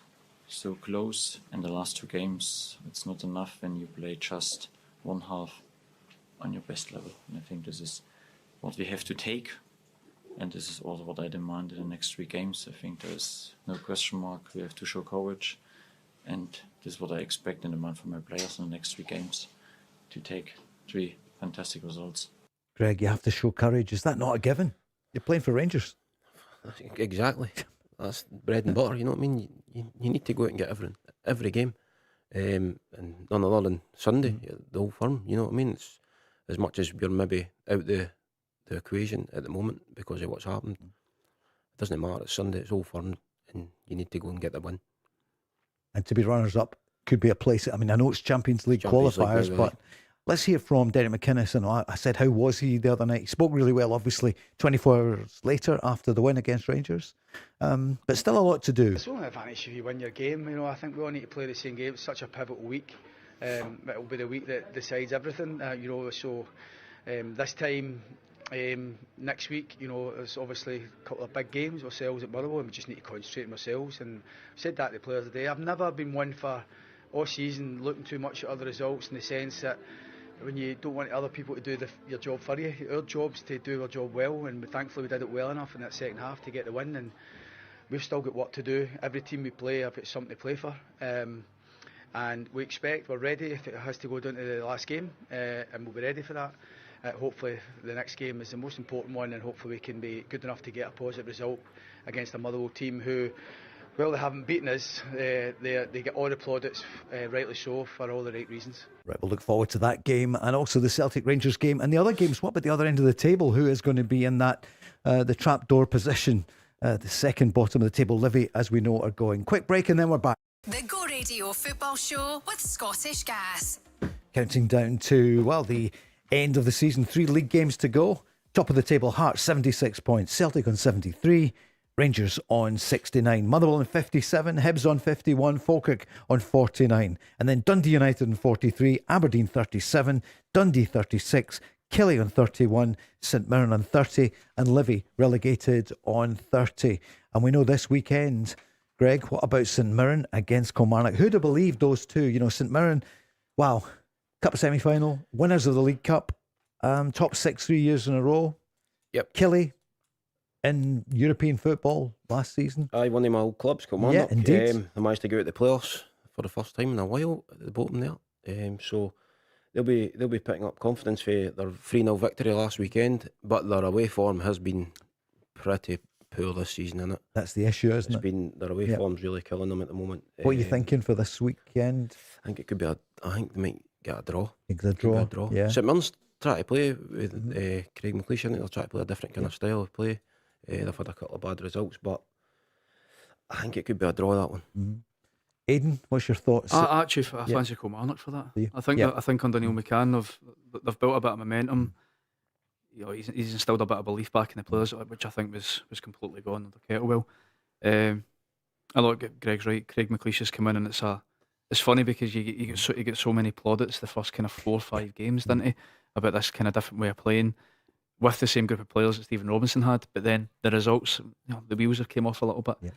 so close in the last 2 games. It's not enough when you play just one half on your best level. And I think this is what we have to take. And this is also what I demand in the next 3 games. I think there's no question mark. We have to show courage. And this is what I expect in the mind from my players in the next 3 games, to take 3 fantastic results. Greg, you have to show courage. Is that not a given? You're playing for Rangers. Exactly. That's bread and butter, you know what I mean? You need to go out and get every game. And none other than Sunday, the Old Firm, you know what I mean? It's, as much as we're maybe out the equation at the moment because of what's happened, it doesn't matter. It's Sunday, it's Old Firm, and you need to go and get the win. And to be runners-up could be a place. I mean, I know it's Champions League qualifiers, but let's hear from Derek McInnes. And I said, how was he the other night? He spoke really well, obviously, 24 hours later after the win against Rangers. But still a lot to do. It's only an advantage if you win your game. You know, I think we all need to play the same game. It's such a pivotal week. It'll be the week that decides everything. So this time next week, there's obviously a couple of big games ourselves at Motherwell, and we just need to concentrate on ourselves. And I've said that to the players today. I've never been one for all season looking too much at other results, in the sense that when you don't want other people to do your job for you, our job's to do our job well, and thankfully we did it well enough in that second half to get the win. And we've still got work to do. Every team we play, I've got something to play for. And we're ready if it has to go down to the last game, and we'll be ready for that. Hopefully the next game is the most important one, and hopefully we can be good enough to get a positive result against a Motherwell team who, well, they haven't beaten us. They get all the plaudits, rightly so, for all the right reasons. Right, we'll look forward to that game, and also the Celtic Rangers game and the other games. What about the other end of the table? Who is going to be in that the trapdoor position, the second bottom of the table? Livy, as we know, are going. Quick break and then we're back. The Go Radio Football Show with Scottish Gas. Counting down to, well, the end of the season. 3 league games to go. Top of the table, Hearts 76 points, Celtic on 73, Rangers on 69, Motherwell on 57, Hibs on 51, Falkirk on 49, and then Dundee United on 43, Aberdeen 37, Dundee 36, Killie on 31, St Mirren on 30, and Livy relegated on 30. And we know this weekend, Greg, what about St Mirren against Kilmarnock? Who'd have believed those two? St Mirren, wow, Cup semi-final, winners of the League Cup, top 6 3 years in a row. Yep. Killie in European football last season. One of my old clubs, Kilmarnock. Yeah, indeed. They managed to go out the playoffs for the first time in a while at the bottom there. So they'll be picking up confidence for their 3-0 victory last weekend, but their away form has been pretty poor this season, isn't it? That's the issue, isn't it? Their away form's really killing them at the moment. What are you thinking for this weekend? I think it could be I think they might get a draw. Think a draw. Yeah. St Mirren's trying to play with Craig McLeish. I think they're trying to play a different kind of style of play. They've had a couple of bad results, but I think it could be a draw, that one. Aiden, what's your thoughts? I fancy Kilmarnock for that. I think under Neil McCann they've built a bit of momentum. He's instilled a bit of belief back in the players, which I think was completely gone under Kettlewell. I look at Greg's right. Craig McLeish has come in, and it's funny because you get so many plaudits the first kind of 4 or 5 games, didn't he, about this kind of different way of playing with the same group of players that Stephen Robinson had. But then the results, the wheels have came off a little bit. Yeah.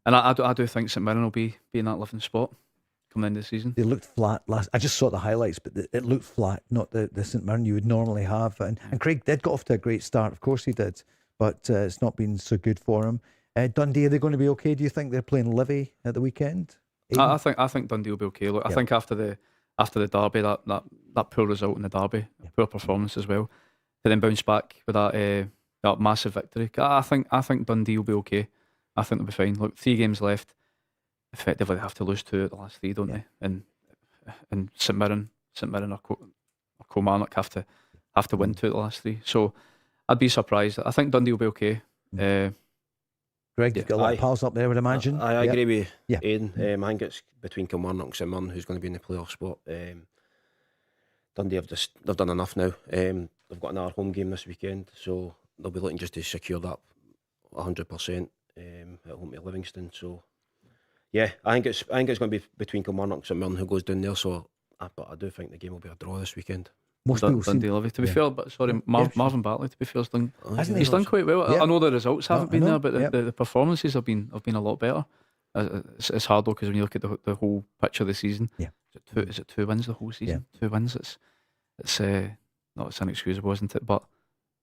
And I do think St Mirren will be in that living spot coming into the season. They looked flat last. I just saw the highlights, but it looked flat, not the St Mirren you would normally have. And Craig did get off to a great start, of course he did, but it's not been so good for him. Dundee, are they going to be okay? Do you think they're playing Livy at the weekend? I think Dundee will be okay. Look, I think after the derby, that poor result in the derby, poor performance as well, to then bounce back with that massive victory, I think Dundee will be okay. I think they'll be fine. Look, 3 games left. Effectively, they have to lose 2 at the last 3, don't they? And St Mirren or Kilmarnock have to have to win 2 of the last 3. So I'd be surprised. I think Dundee will be okay. Greg, you've got a lot of pals up there, I would imagine. I agree with Aiden. I think it's between Kilmarnock and St Mirren who's going to be in the playoff spot. Dundee they've done enough now. They've got another home game this weekend, so they'll be looking just to secure that 100% at home to Livingston. So yeah, I think it's going to be between Kilmarnock and St Mirren who goes down there. So, but I do think the game will be a draw this weekend. Most people Dundee Livy, to be fair, but sorry, Marvin Bartley, to be fair, he's done quite well. I know the results haven't been there, but the performances have been a lot better. It's hard though, because when you look at the whole picture of the season, is it 2 wins the whole season? 2 wins. It's inexcusable, isn't it? But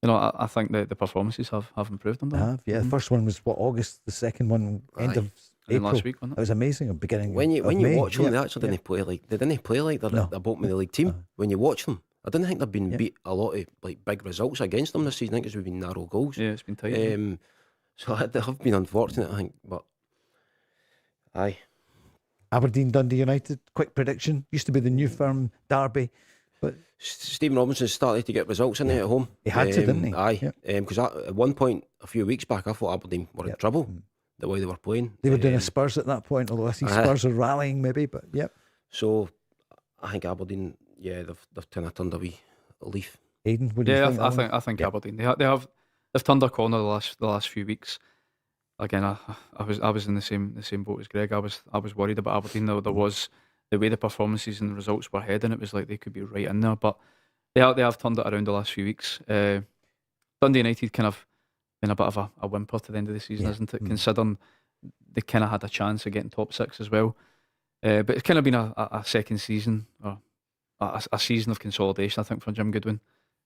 you know, I think the performances have improved on that. The first one was August. The second one end of April. Last week, wasn't it? It was amazing. Beginning when you May. watch them, they actually didn't play like they're the bottom of the league team. When you watch them, I didn't think they've been beat a lot of like big results against them this season. I think it's been narrow goals. Yeah, it's been tight. So they have been unfortunate, I think. But aye, Aberdeen Dundee United. Quick prediction. Used to be the new firm derby, but Stephen Robinson started to get results in there at home. He had to, didn't he? Aye, because at one point a few weeks back, I thought Aberdeen were in trouble. The way they were playing, they were doing a Spurs at that point. Although I see Spurs are rallying, maybe, but So I think Aberdeen, they've kind of turned a wee leaf. Aiden, what do you think? I think Aberdeen. They've turned a corner the last few weeks. Again, I was in the same boat as Greg. I was worried about Aberdeen. There was the way the performances and the results were heading. It was like they could be right in there, but they have turned it around the last few weeks. Dundee United kind of been a bit of a whimper to the end of the season, isn't it? Considering they kind of had a chance of getting top 6 as well. But it's kind of been a second season, or a season of consolidation, I think, for Jim Goodwin.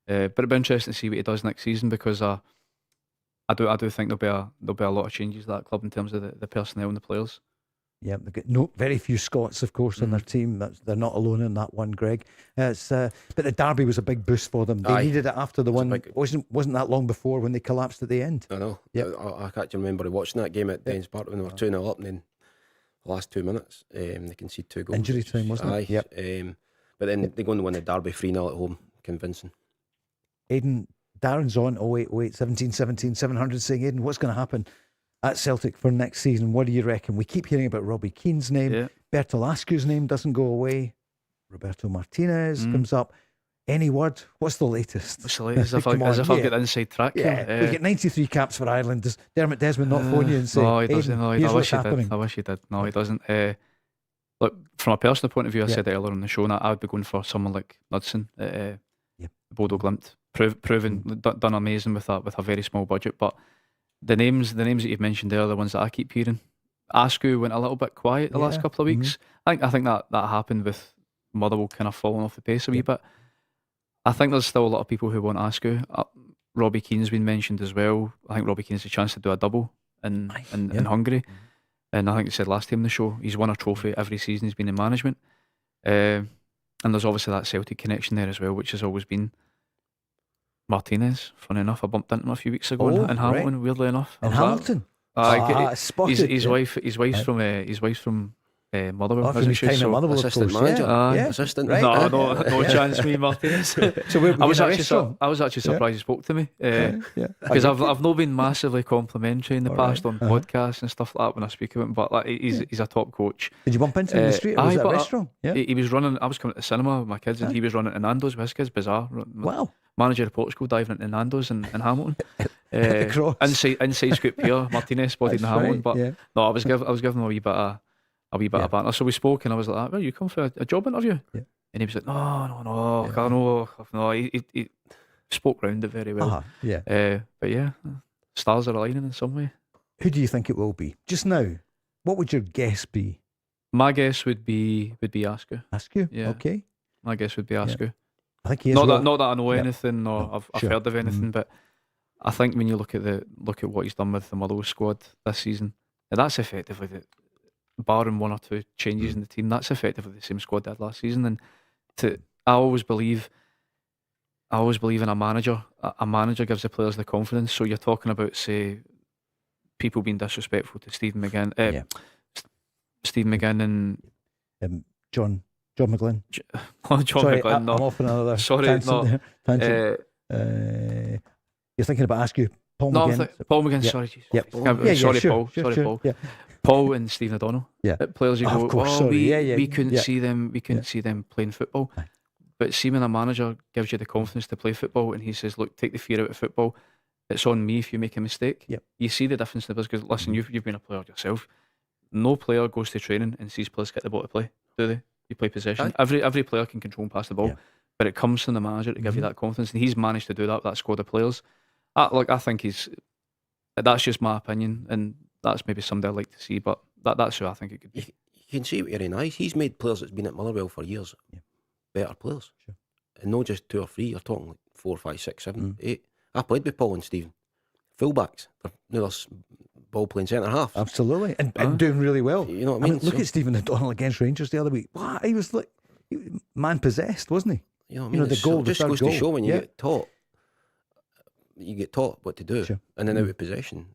But it'll be interesting to see what he does next season, because I do think there'll be a lot of changes to that club in terms of the personnel and the players. Yeah, they've got very few Scots, of course, on their team. They're not alone in that one, Greg. But the derby was a big boost for them. They needed it after the one. Wasn't that long before when they collapsed at the end. I know. I can't remember watching that game at Dens Park when they were 2-0 up, and then the last 2 minutes they conceded 2 goals. Injury time, wasn't it? Yep. But then they go and win the derby 3-0 at home, convincing. Aiden, Darren's on 0808 17 17 700 saying, Aiden, what's going to happen at Celtic for next season? What do you reckon? We keep hearing about Robbie Keane's name. Yeah. Bertolascu's name doesn't go away. Roberto Martinez comes up. Any word? What's the latest? What's the latest? I've got the inside track. Yeah. We've got 93 caps for Ireland. Does Dermot Desmond not phone you and say, no, he doesn't. No, I wish he did. No, he doesn't. Look, from a personal point of view, I said earlier on the show that I would be going for someone like Knudsen at Bodo Glimt. Done amazing with a very small budget. But the names that you've mentioned there are the ones that I keep hearing. Askew went a little bit quiet the last couple of weeks. I think that happened with Motherwell kind of falling off the pace a wee bit. I think there's still a lot of people who want Askew. Robbie Keane's been mentioned as well. I think Robbie Keane has a chance to do a double in Hungary. And I think he said last time in the show, he's won a trophy every season he's been in management. And there's obviously that Celtic connection there as well, which has always been Martinez. Funny enough, I bumped into him a few weeks ago in Hamilton, weirdly enough. In Hamilton? His wife's from Motherwell, isn't she? Assistant manager, assistant. Right. No chance, me, Martinez. So I was actually surprised he spoke to me because I've not been massively complimentary in the past on podcasts and stuff like that when I speak of him. But like, he's a top coach. Did you bump into him in the street? Or was it a restaurant? He was running. I was coming to the cinema with my kids, and he was running to Nando's with his kids. Bizarre. Wow. Manager of Portugal diving into Nando's in Hamilton. Inside Scoop Pier, Martinez spotted in Hamilton. But no, I was giving him a wee bit of banter. So we spoke, and I was like, "Well, you come for a job interview?" Yeah. And he was like, "No." He spoke round it very well. But yeah, stars are aligning in some way. Who do you think it will be just now? What would your guess be? My guess would be Askew. Askew, yeah. Okay. My guess would be Askew. Yeah. I think he is not that I know anything or I've heard of anything, but I think when you look at what he's done with the Motherwell squad this season, that's effectively barring one or two changes in the team, that's effectively the same squad they had last season. And I always believe in a manager. A manager gives the players the confidence. So you're talking about, say, people being disrespectful to Stephen McGinn, Stephen McGinn and John John McGlynn. John Sorry, McGlynn. No. I'm off on another Sorry, tangent no. there. You're thinking about Askew. Paul McGinn. Paul McGinn. Yep. Sorry, Yep. sorry, sure, Paul. sure, Sorry, sure. Paul. Yeah. Paul and Stephen O'Donnell. Yeah. Players you go, of course, sorry. we couldn't Yeah. see them. We couldn't see them playing football. Aye. But see, when a manager gives you the confidence to play football, and he says, "Look, take the fear out of football. It's on me if you make a mistake." Yep. You see the difference in the because listen, you've been a player yourself. No player goes to training and sees players get the ball to play, do they? You play possession. Aye. Every player can control and pass the ball, Yeah. but it comes from the manager to give you that confidence, and he's managed to do that with that squad of players. I think that's just my opinion, and that's maybe somebody I'd like to see, but that's who I think it could be. You can see what you're in eyes. He's made players that's been at Motherwell for years better players. Sure. And not just 2 or 3, you're talking like 4, 5, 6, 7, 8. I played with Paul and Stephen. Fullbacks. They're ball playing centre half. Absolutely. And doing really well. You know what I mean? Look at Stephen O'Donnell against Rangers the other week. Wow, he was like man possessed, wasn't he? You know what I mean? The goal, it just the third goes goal. to show when you Yeah. get taught. You get taught what to do, Sure. and then out of possession,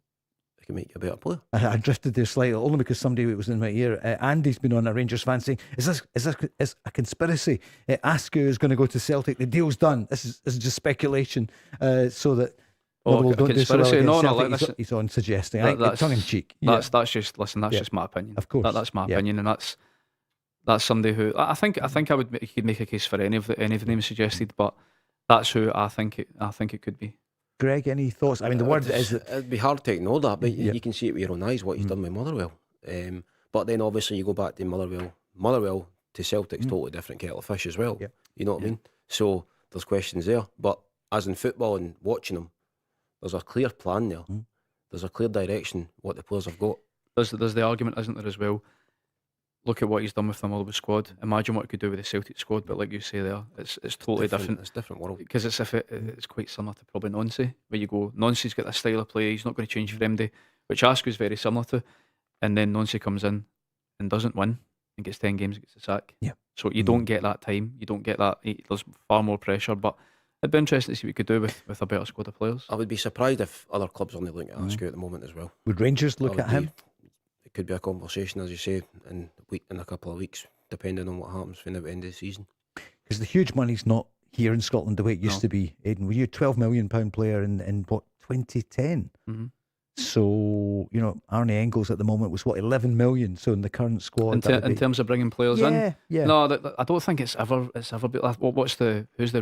it can make you a better player. I drifted there slightly, only because somebody was in my ear. Andy's been on a Rangers fan saying, "Is this a conspiracy? Askew is going to go to Celtic. The deal's done. This is just speculation, so that Motherwell don't do so well conspiracy? against No, Celtic." He's on suggesting, that's tongue in cheek. That's just my opinion. Of course. That's my opinion, and that's somebody who I think I would you could make a case for any of the names suggested, but that's who I think it could be. Greg, any thoughts? I mean, the word is that It'd be hard to ignore that, but you can see it with your own eyes what he's done with Motherwell. But then obviously you go back to Motherwell to Celtic's totally different kettle of fish as well. Yep. You know what I mean? So there's questions there. But as in football and watching them, there's a clear plan there. There's a clear direction what the players have got. There's the argument, isn't there, as well? Look at what he's done with the Motherwell squad. Imagine what he could do with the Celtic squad. But like you say there, it's totally different. It's a different world. Because it's quite similar to probably Nonsi, where you go, Nonsi's got this style of play, he's not going to change for MD, which Askew's very similar to. And then Nonsi comes in and doesn't win and gets 10 games and gets a sack. Yeah. So you don't get that time, you don't get that, there's far more pressure. But it'd be interesting to see what we could do with a better squad of players. I would be surprised if other clubs only looking at Askew at the moment as well. would Rangers look at him? It could be a conversation, as you say, in a couple of weeks, depending on what happens from the end of the season. Because the huge money's not here in Scotland the way it used to be. Aiden, were you a £12 million player in what, 2010? Mm-hmm. So, Arnie Engels at the moment was what, 11 million? So in the current squad, in terms of bringing players in, yeah. No, I don't think it's ever been. Who's the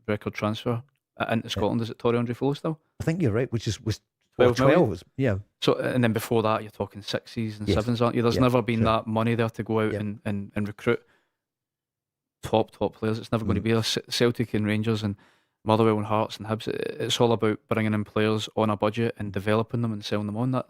record transfer into Scotland? Is it Torre Andre Flo still? I think you're right, which was 12 million? Yeah. So and then before that, you're talking 6s and Yes. 7s, aren't you? There's Yeah, never been sure. that money there to go out and recruit top players. It's never going to be there. Celtic and Rangers and Motherwell and Hearts and Hibs. It's all about bringing in players on a budget and developing them and selling them on. That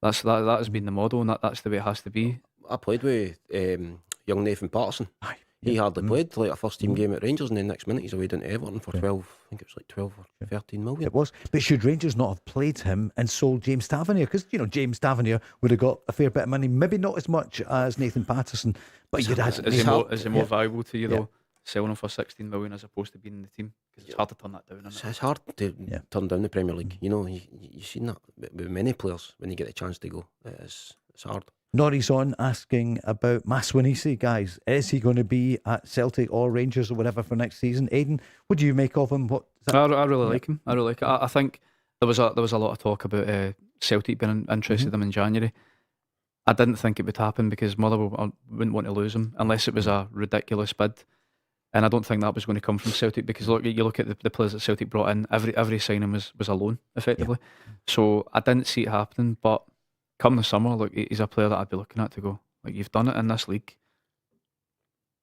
has been the model, and that's the way it has to be. I played with young Nathan Patterson. Aye. He hardly played like a first team game at Rangers, and then next minute he's away down to Everton for 12. I think it was like 12 or 13 million. It was. But should Rangers not have played him and sold James Tavernier? Because, James Tavernier would have got a fair bit of money, maybe not as much as Nathan Patterson, but you'd have... Is he more valuable to you, though, selling him for 16 million as opposed to being in the team? Because it's hard to turn that down, isn't it? It's hard to turn down the Premier League. You've seen that with many players when you get the chance to go. It's hard. Norrie's on asking about Maswanisi, guys. Is he going to be at Celtic or Rangers or whatever for next season? Aiden, what do you make of him? I really like him. I really like it. I think there was a lot of talk about Celtic being interested in him in January. I didn't think it would happen because Motherwell wouldn't want to lose him unless it was a ridiculous bid. And I don't think that was going to come from Celtic because you look at the players that Celtic brought in, every signing was a loan, effectively. Yeah. So I didn't see it happening, but come the summer, look, he's a player that I'd be looking at to go, like, you've done it in this league.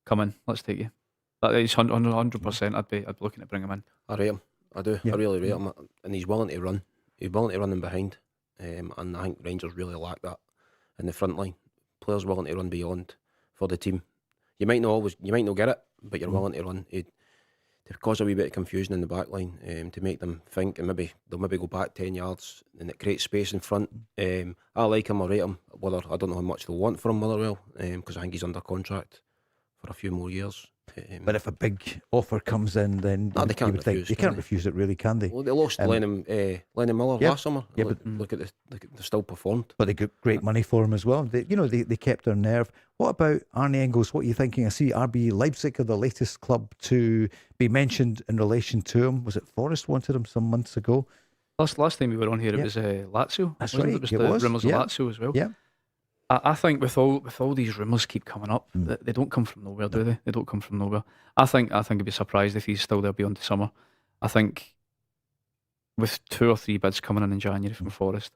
Come in, let's take you. He's 100%. I'd be looking to bring him in. I rate him. I do. I really rate him. And he's willing to run. He's willing to run in behind. And I think Rangers really lack that in the front line. Players willing to run beyond for the team. You might not get it, but you're willing to run to cause a wee bit of confusion in the back line, to make them think, and they'll go back 10 yards, and it creates space in front. I like him, I rate him. Whether I don't know how much they'll want for him, Motherwell, because I think he's under contract for a few more years. But if a big offer comes in, then they can't refuse. They can't refuse it, really, can they? Well, they lost Lennon Miller last summer. Yeah, look at they still performed. But they got great money for him as well. They kept their nerve. What about Arne Engels? What are you thinking? I see RB Leipzig are the latest club to be mentioned in relation to him. Was it Forest wanted him some months ago? Last time we were on here, it was Lazio. That's right. It was the rumours of Lazio as well. Yeah. I think with all these rumours keep coming up, they don't come from nowhere, do they? They don't come from nowhere. I think I'd be surprised if he's still there beyond the summer. I think with 2 or 3 bids coming in January from Forest,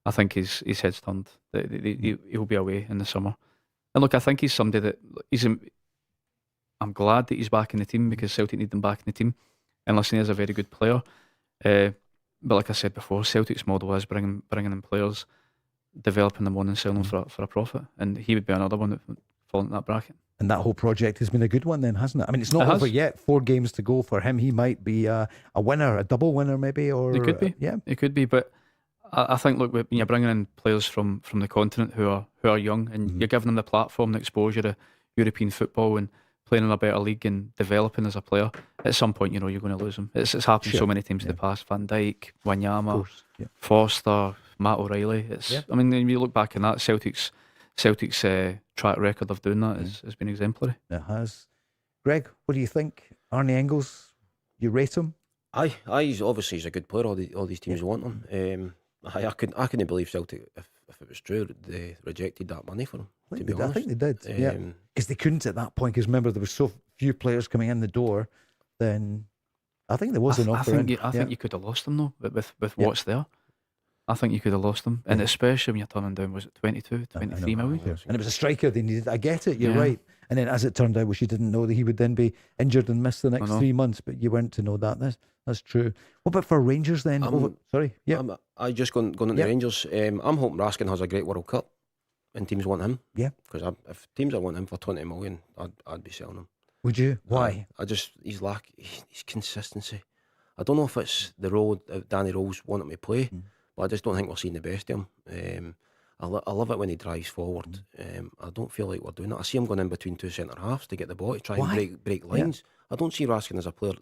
I think his head's turned. He'll be away in the summer. And look, I think he's somebody that I'm glad that he's back in the team because Celtic need him back in the team. And listen, he's a very good player. But like I said before, Celtic's model is bringing in players, developing them on and selling them for a profit, and he would be another one that would fall into that bracket. And that whole project has been a good one then, hasn't it? I mean, it's not over yet. 4 games to go for him. He might be a winner, a double winner maybe, or it could be. Yeah, it could be. But I think, look, when you're bringing in players from the continent who are young, and you're giving them the platform, the exposure to European football and playing in a better league and developing as a player, at some point, you're going to lose them. It's happened so many times in the past. Van Dijk, Wanyama, Foster, Matt O'Reilly. I mean, when you look back on that, Celtic's track record of doing that has been exemplary. It has. Greg, what do you think? Arne Engels, you rate him? He's a good player. All these teams want him. I couldn't believe Celtic, if it was true, they rejected that money for him. I think they did. Because they couldn't at that point. Because remember, there were so few players coming in the door. Then I think there was an offer. I think you could have lost them though, with what's there. I think you could have lost them, and especially when you're turning down, was it 22, 23 million? And it was a striker they needed. I get it, you're right. And then as it turned out, you didn't know that he would then be injured and miss the next 3 months, but you weren't to know that. That's true. What about for Rangers then? I just going into Rangers. I'm hoping Raskin has a great World Cup, and teams want him. Yeah. Because if teams want him for 20 million, I'd be selling him. Would you? Why? He's his consistency. I don't know if it's the role that Danny Rohl's wanting me to play. But I just don't think we're seeing the best of him. I love it when he drives forward. I don't feel like we're doing that. I see him going in between 2 centre halves to get the ball, to try and break lines. I don't see Raskin as a player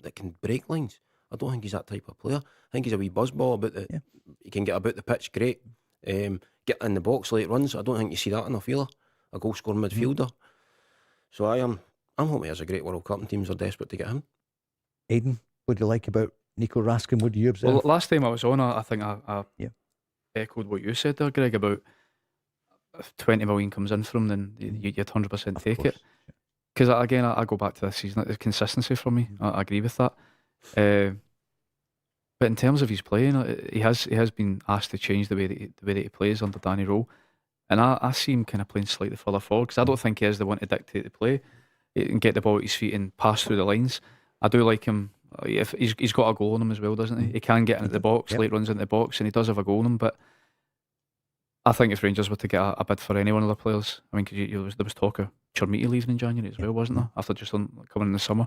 that can break lines. I don't think he's that type of player. I think he's a wee buzzball he can get about the pitch great. Get in the box late runs. I don't think you see that enough either. A goal scoring midfielder. So I'm hoping he has a great World Cup and teams are desperate to get him. Aiden, what do you like about Nico Raskin? What do you observe? Well, last time I was on, I think I echoed what you said there, Greg, about if 20 million comes in from him, then you'd 100% take it. Because again, I go back to this season, it's consistency for me. I agree with that. But in terms of his playing, he has been asked to change the way that he plays under Danny Rohl, and I see him kind of playing slightly further forward because I don't think he is the one to dictate the play and get the ball at his feet and pass through the lines. I do like him. If he's got a goal on him as well, doesn't he? He can get into the box, late runs into the box, and he does have a goal on him. But I think if Rangers were to get a bid for any one of the players, I mean, because there was talk of Chermiti leaving in January as well, wasn't there? After just coming in the summer,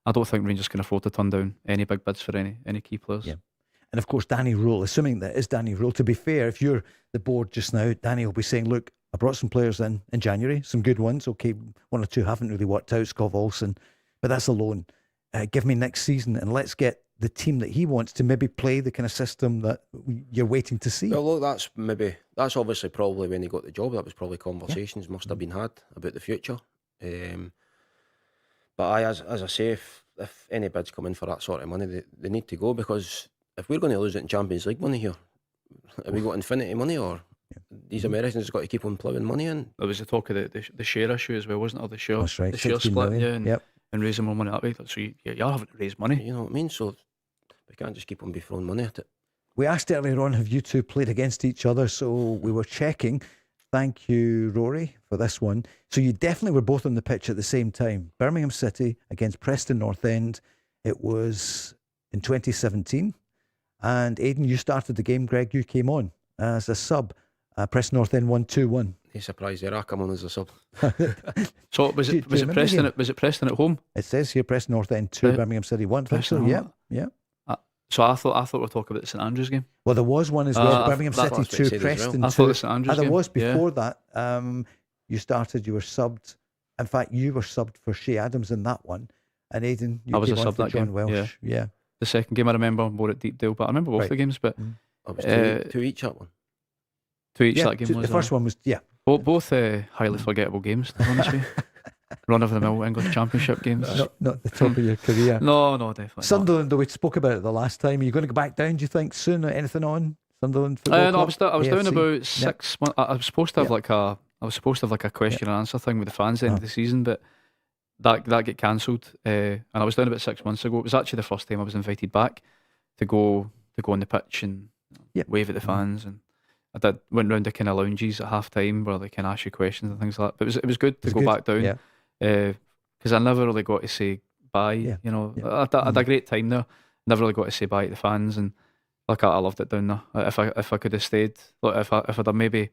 I don't think Rangers can afford to turn down any big bids for any key players. Yeah. And of course, Danny Rohl, assuming that is Danny Rohl. To be fair, if you're the board just now, Danny will be saying, "Look, I brought some players in January, some good ones. Okay, 1 or 2 haven't really worked out, Skov Olsen, but that's a loan. Give me next season and let's get the team that he wants to maybe play the kind of system that you're waiting to see." Well, look, that's obviously probably when he got the job. That was probably conversations must have been had about the future. But as I say, if any bids come in for that sort of money, they need to go, because if we're going to lose it in Champions League money here, have we got infinity money, or these Americans have got to keep on ploughing money in? There was a talk of the share issue as well, wasn't there? The share, that's right, the share split, million. And raising more money that way. So you're having to raise money. You know what I mean? So we can't just keep on throwing money at it. We asked earlier on, have you two played against each other? So we were checking. Thank you, Rory, for this one. So you definitely were both on the pitch at the same time. Birmingham City against Preston North End. It was in 2017. And Aiden, you started the game. Greg, you came on as a sub. Preston North End won 2-1. No surprise there, I come on as a sub. So was it Preston at home? It says here Preston North End 2, Birmingham City 1. Preston, yeah. So I thought we were talking about the St Andrews game. Well, there was one as well. Birmingham City 2, Preston 2. I thought the St Andrews there game. was before that. You started. You were subbed In fact, you were subbed for Shea Adams in that one, and Aiden, you I was came a on sub for that John game. Welsh. Yeah. The second game I remember more at Deepdale, but I remember both the games. But it was two each that one. Two each that game the was. first one was both highly forgettable games. To be honest with you. Run of the mill English Championship games. Not the top of your career. No, definitely. Sunderland, though, we spoke about it the last time. Are you going to go back down? Do you think soon? Or anything on Sunderland Football Club? No, I was down AFC? about 6 months. I was supposed to have like a question and answer thing with the fans at the end of the season, but that get cancelled. And I was down about 6 months ago. It was actually the first time I was invited back to go on the pitch and wave at the fans. And I went round the kind of lounges at half time where they can ask you questions and things like that. But it was good to go back down. Because I never really got to say bye. You know, I had a great time there. Never really got to say bye to the fans, and I loved it down there. If I could have stayed, if I'd have maybe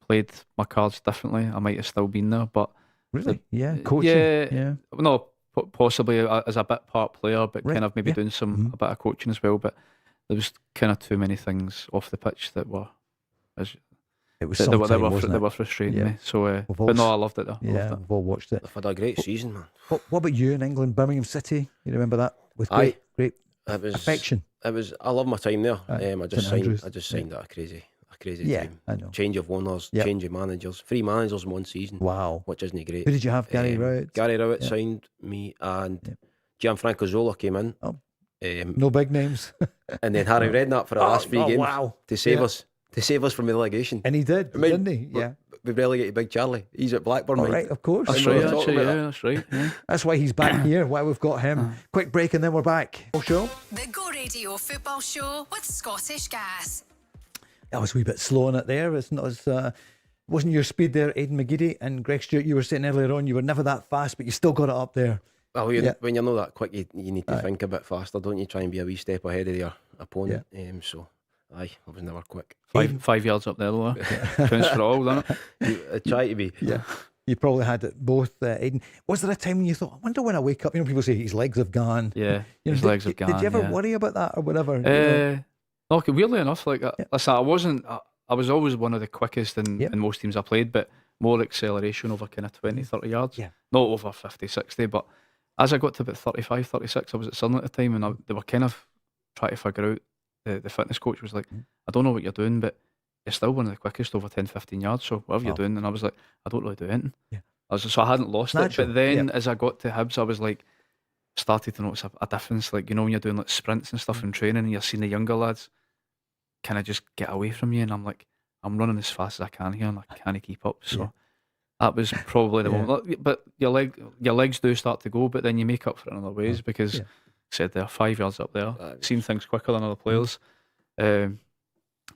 played my cards differently, I might have still been there. But really, coaching, no, possibly as a bit part player, but kind of maybe doing a bit of coaching as well. But there was kind of too many things off the pitch that were. They were frustrating me. So, but no, I loved it though. We've all watched it. I've had a great season, man. What about you in England, Birmingham City? You remember that with great affection? I love my time there. I just signed at a crazy time. I know. Change of owners, change of managers, 3 managers in one season. Wow, which isn't great. Who did you have? Gary Rowett. Gary Rowett signed me, and Gianfranco Zola came in. No big names. And then Harry Redknapp for the last 3 games to save us. To save us from relegation. And he did, didn't he? Yeah. We relegated Big Charlie. He's at Blackburn. Right, of course. That's right, actually, that's right. Yeah. That's why he's back here, why we've got him. Quick break and then we're back. Show. The Go Radio Football Show with Scottish Gas. I was a wee bit slow on it there. It's not as... wasn't your speed there, Aiden McGeady and Greg Stewart? You were saying earlier on, you were never that fast, but you still got it up there. Well, when you're not that quick, you need to think a bit faster, don't you? Try and be a wee step ahead of your opponent. I was never quick. 5 yards up there, though. Counts for all, doesn't it? I try to be. Yeah. You probably had it both, Aiden. Was there a time when you thought, I wonder when I wake up? You know, people say his legs have gone. Yeah, his legs have gone. Did you ever worry about that or whatever? No, weirdly enough, listen, I was always one of the quickest in most teams I played, but more acceleration over kind of 20, 30 yards. Yeah. Not over 50, 60, but as I got to about 35, 36, I was at Sunderland at the time, and they were kind of trying to figure out. The fitness coach was like, I don't know what you're doing, but you're still one of the quickest over 10, 15 yards, so whatever you're doing. And I was like, I don't really do anything. So I hadn't lost it. But then as I got to Hibs, I was like, started to notice a difference. Like, you know, when you're doing like sprints and stuff in training and you're seeing the younger lads kind of just get away from you, and I'm like, I'm running as fast as I can here and I can't keep up. So that was probably the moment. But your legs do start to go, but then you make up for it in other ways because said they're 5 yards up there, seen things quicker than other players. But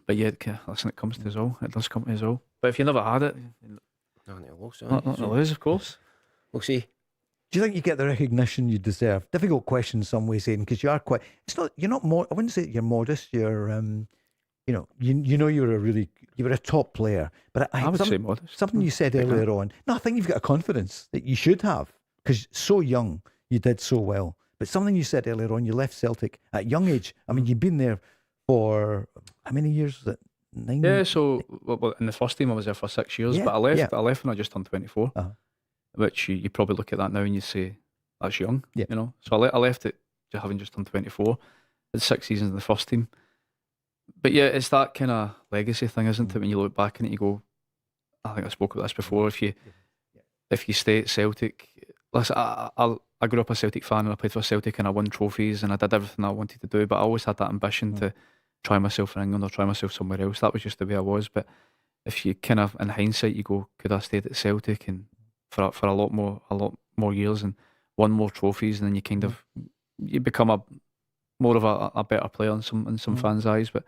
listen, it comes to us all. It does come to us all. But if you never had it, not to lose, of course. We'll see. Do you think you get the recognition you deserve? Difficult question in some ways, Aiden, because you are quite. It's not. You're not more. I wouldn't say you're modest. You're. You were a top player. But I would say modest. Something you said earlier on. No, I think you've got a confidence that you should have because so young, you did so well. But something you said earlier on, you left Celtic at a young age. I mean, you've been there for how many years? Was it 9? Yeah, so in the first team I was there for 6 years, but I left when I just turned 24, which you probably look at that now and you say, that's young, you know. So I left it having just turned 24, had 6 seasons in the first team. But yeah, it's that kind of legacy thing, isn't it? When you look back on it, you go, I think I spoke about this before, if you stay at Celtic, listen, I grew up a Celtic fan and I played for Celtic and I won trophies and I did everything I wanted to do, but I always had that ambition to try myself in England or try myself somewhere else. That was just the way I was. But if you kind of, in hindsight, you go, could I have stayed at Celtic and for a lot more years and won more trophies, and then you kind of you become more of a better player in some fans' eyes. But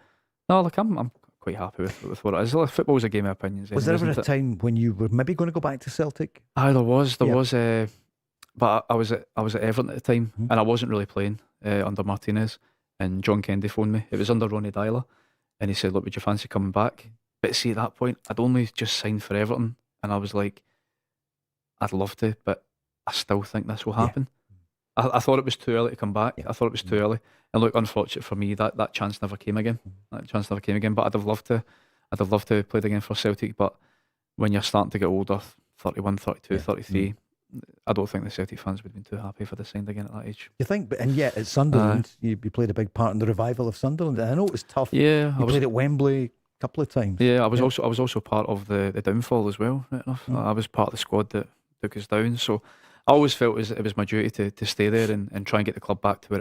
no, look, I'm quite happy with what it is. Football's a game of opinions. Was there ever a time when you were maybe going to go back to Celtic? There was. But I was at Everton at the time, and I wasn't really playing under Martinez. And John Kennedy phoned me. It was under Ronnie Dyler, and he said, "Look, would you fancy coming back?" But see, at that point, I'd only just signed for Everton, and I was like, "I'd love to, but I still think this will happen." I thought it was too early to come back. I thought it was too early, and look, unfortunate for me, that chance never came again. But I'd have loved to have played again for Celtic. But when you're starting to get older, 31, 32, 33. I don't think the Celtic fans would have been too happy for the signed again at that age. You think? And yet at Sunderland, you played a big part in the revival of Sunderland. And I know it was tough. Yeah, you played at Wembley a couple of times. Yeah, I was also part of the downfall as well. Right enough, I was part of the squad that took us down. So I always felt it was my duty to stay there and try and get the club back to where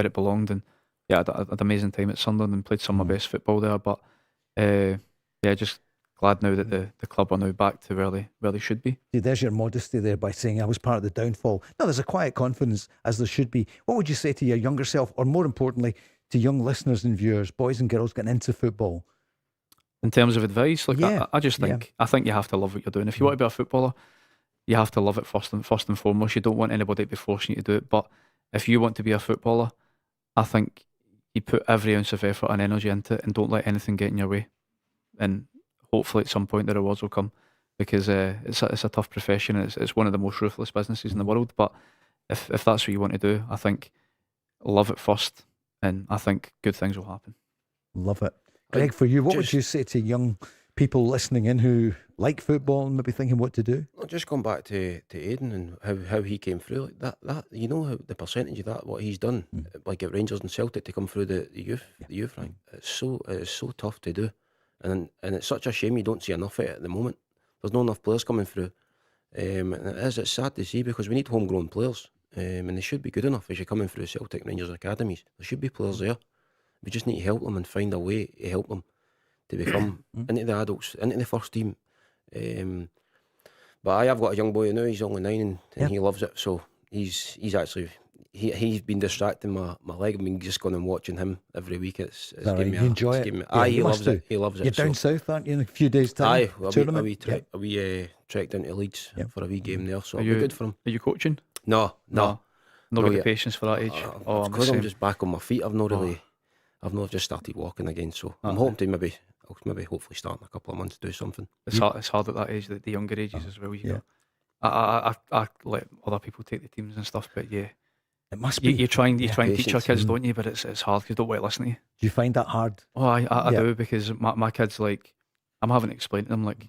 it belonged. And yeah, I had an amazing time at Sunderland and played some of my best football there. But just glad now that the club are now back to where they should be. See, there's your modesty there by saying I was part of the downfall. No, there's a quiet confidence as there should be. What would you say to your younger self, or more importantly, to young listeners and viewers, boys and girls getting into football? In terms of advice, I just think I think you have to love what you're doing. If you want to be a footballer, you have to love it first and foremost. You don't want anybody to be forcing you to do it. But if you want to be a footballer, I think you put every ounce of effort and energy into it and don't let anything get in your way. And hopefully at some point the rewards will come, because it's a tough profession and it's one of the most ruthless businesses in the world. But if that's what you want to do, I think love it first, and I think good things will happen. Love it. Greg, for you, what would you say to young people listening in who like football and maybe thinking what to do? Well, just going back to Aiden and how he came through, like that you know how the percentage of that, what he's done, like at Rangers and Celtic, to come through the youth rank. It's so tough to do. And it's such a shame you don't see enough of it at the moment. There's not enough players coming through. And it's sad to see, because we need homegrown players. And they should be good enough as you're coming through Celtic Rangers academies. There should be players there. We just need to help them and find a way to help them to become into the adults, into the first team. But I've got a young boy now, he's only 9 and he loves it. So he's actually... He's been distracting my leg. I've been just going and watching him every week. It's right. You enjoy it? He loves it. He loves it. You're down south, aren't you, in a few days' time? Aye, a wee trek down to Leeds for a wee game there. So it'll be good for him. Are you coaching? No. Not got the patience for that age. Because I'm just back on my feet. I've not just started walking again. So I'm hoping to maybe hopefully start in a couple of months to do something. It's hard at that age, the younger ages as well. You know, I let other people take the teams and stuff, but yeah. It must be. You try and teach your kids, don't you? But it's hard because they don't want to listen to you. Do you find that hard? Oh, I do, because my kids, like, I'm having to explain to them, like,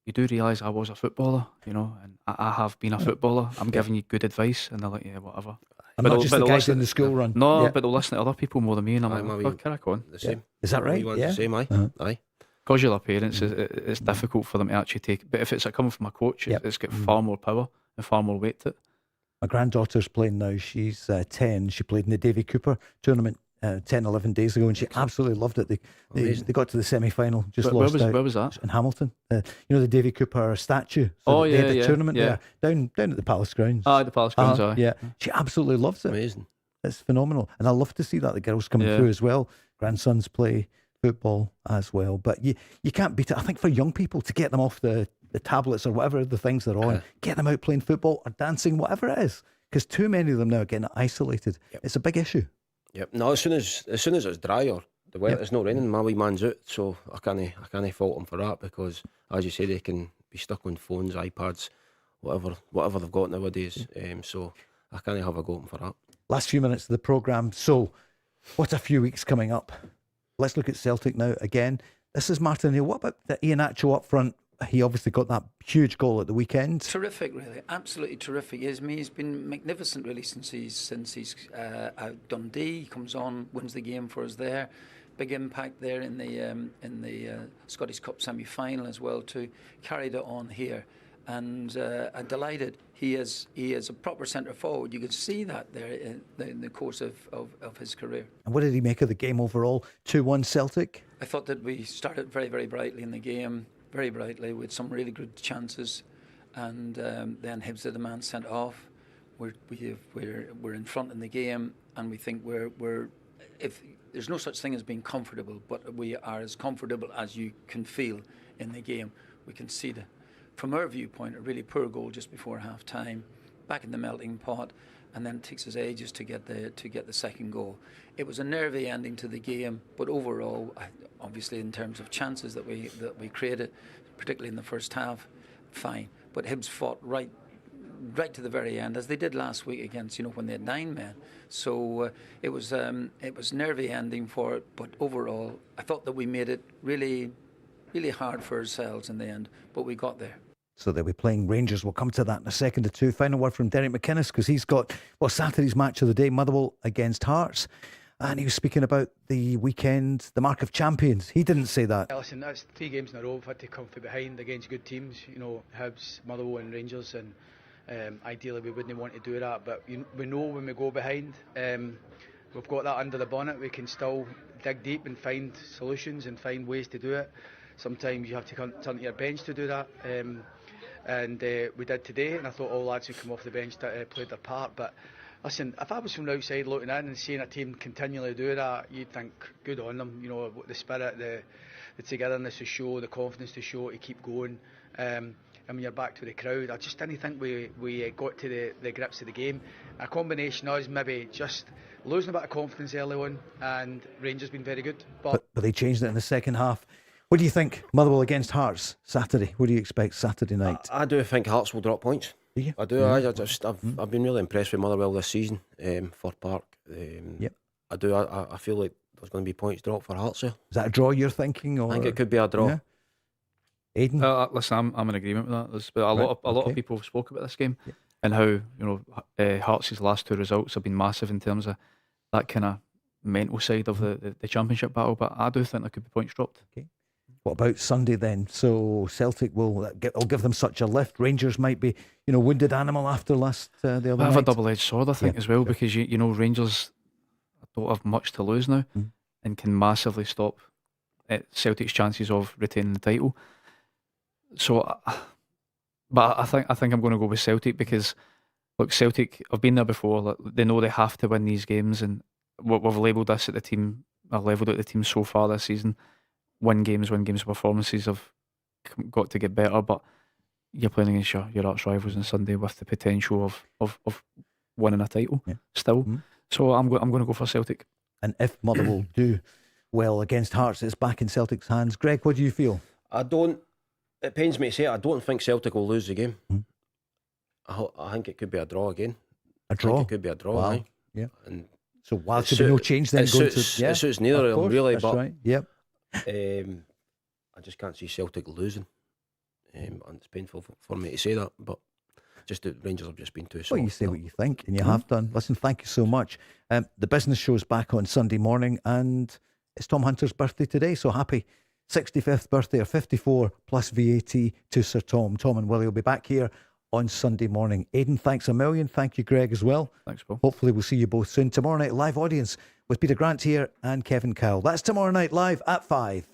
you do realise I was a footballer, you know, and I have been a footballer. I'm giving you good advice, and they're like, yeah, whatever. I'm not just the guys in the school run. No, but they'll listen to other people more than me, and I'm like, crack on. The same. Is that right? The same, aye. Aye. Because you're their parents, it's difficult for them to actually take it. But if it's coming from a coach, it's got far more power and far more weight to it. My granddaughter's playing now. She's 10. She played in the Davy Cooper tournament 10-11 days ago, and she absolutely loved it. They got to the semi-final, just lost out. Where was that? In Hamilton. You know the Davy Cooper statue? So they had the tournament there, down at the Palace Grounds. The Palace Grounds, yeah. She absolutely loves it. Amazing. It's phenomenal. And I love to see that the girls coming through as well. Grandsons play football as well. But you can't beat it. I think for young people, to get them off the tablets or whatever the things they're on, get them out playing football or dancing, whatever it is. Because too many of them now are getting isolated. It's a big issue. Yep. No, as soon as it's dry or the weather, it's not raining, my wee man's out, so I can't fault him for that, because as you say, they can be stuck on phones, iPads, whatever they've got nowadays. So I can't have a go at him for that. Last few minutes of the programme. So, what a few weeks coming up. Let's look at Celtic now again. This is Martin Hill. What about the Ian Acho up front? He obviously got that huge goal at the weekend. Terrific, really, absolutely terrific. He's been magnificent, really, since he's out Dundee. He comes on, wins the game for us there. Big impact there in the Scottish Cup semi-final as well too. Carried it on here, and I'm delighted. He is a proper centre forward. You could see that there in the course of his career. And what did he make of the game overall? 2-1 Celtic. I thought that we started very, very brightly in the game. Very brightly with some really good chances, and then Hibs had a man sent off. We're in front in the game, and we think we're if there's no such thing as being comfortable, but we are as comfortable as you can feel in the game. We conceded, from our viewpoint, a really poor goal just before half time, back in the melting pot, and then it takes us ages to get the second goal. It was a nervy ending to the game, but overall, obviously in terms of chances that we created, particularly in the first half, fine. But Hibs fought right to the very end, as they did last week against, when they had 9 men. So it was nervy ending for it, but overall, I thought that we made it really, really hard for ourselves in the end, but we got there. So they'll be playing Rangers. We'll come to that in a second or two. Final word from Derek McInnes, because he's got, well, Saturday's match of the day, Motherwell against Hearts. And he was speaking about the weekend, the mark of champions. He didn't say that. Listen, that's 3 games in a row. We've had to come from behind against good teams, Hibs, Motherwell and Rangers, and ideally we wouldn't want to do that, but we know when we go behind, we've got that under the bonnet. We can still dig deep and find solutions and find ways to do it. Sometimes you have to turn to your bench to do that, and we did today, and I thought all lads who come off the bench played their part. But listen, if I was from the outside looking in and seeing a team continually do that, you'd think good on them. The spirit, the togetherness to show, the confidence to show, to keep going. And when you're back to the crowd, I just didn't think we got to the grips of the game. A combination of us maybe just losing a bit of confidence early on, and Rangers been very good. But they changed it in the second half. What do you think, Motherwell against Hearts Saturday? What do you expect Saturday night? I do think Hearts will drop points. Do you? I do. I've been really impressed with Motherwell this season. For Park. Yep. I do. I feel like there's going to be points dropped for Hearts here. Is that a draw you're thinking? Or? I think it could be a draw. Yeah. Aiden? Listen, I'm in agreement with that. There's a lot of people have spoke about this game and how Hearts' last 2 results have been massive in terms of that kind of mental side of the championship battle. But I do think there could be points dropped. Okay. What about Sunday then? So Celtic will give them such a lift. Rangers might be, wounded animal after the other night. I have a double-edged sword, I think, as well, because Rangers don't have much to lose now and can massively stop Celtic's chances of retaining the title. So, but I think I'm going to go with Celtic because, look, Celtic have been there before. Like, they know they have to win these games, and we've labelled this at the team. I've levelled at the team so far this season. Win games, performances have got to get better, but you're playing against your arch rivals on Sunday with the potential of winning a title still. Mm-hmm. So I'm going to go for Celtic. And if Motherwell do well against Hearts, it's back in Celtic's hands. Greg, what do you feel? It pains me to say it, I don't think Celtic will lose the game. I think it could be a draw again. A draw? I think it could be a draw. Wow. Aye. Yeah. And so while there should be no change then going to... It suits neither of them really, that's but right. Yep. I just can't see Celtic losing. And it's painful for me to say that, but just the Rangers have just been too soft. Well, you say what you think, and you have done. Listen, thank you so much. The business show's back on Sunday morning, and it's Tom Hunter's birthday today, so happy 65th birthday, or 54 plus VAT to Sir Tom. Tom and Willie will be back here on Sunday morning. Aiden, thanks a million. Thank you, Greg, as well. Thanks, Paul. Hopefully we'll see you both soon. Tomorrow night, live audience with Peter Grant here and Kevin Cowell. That's tomorrow night live at 5.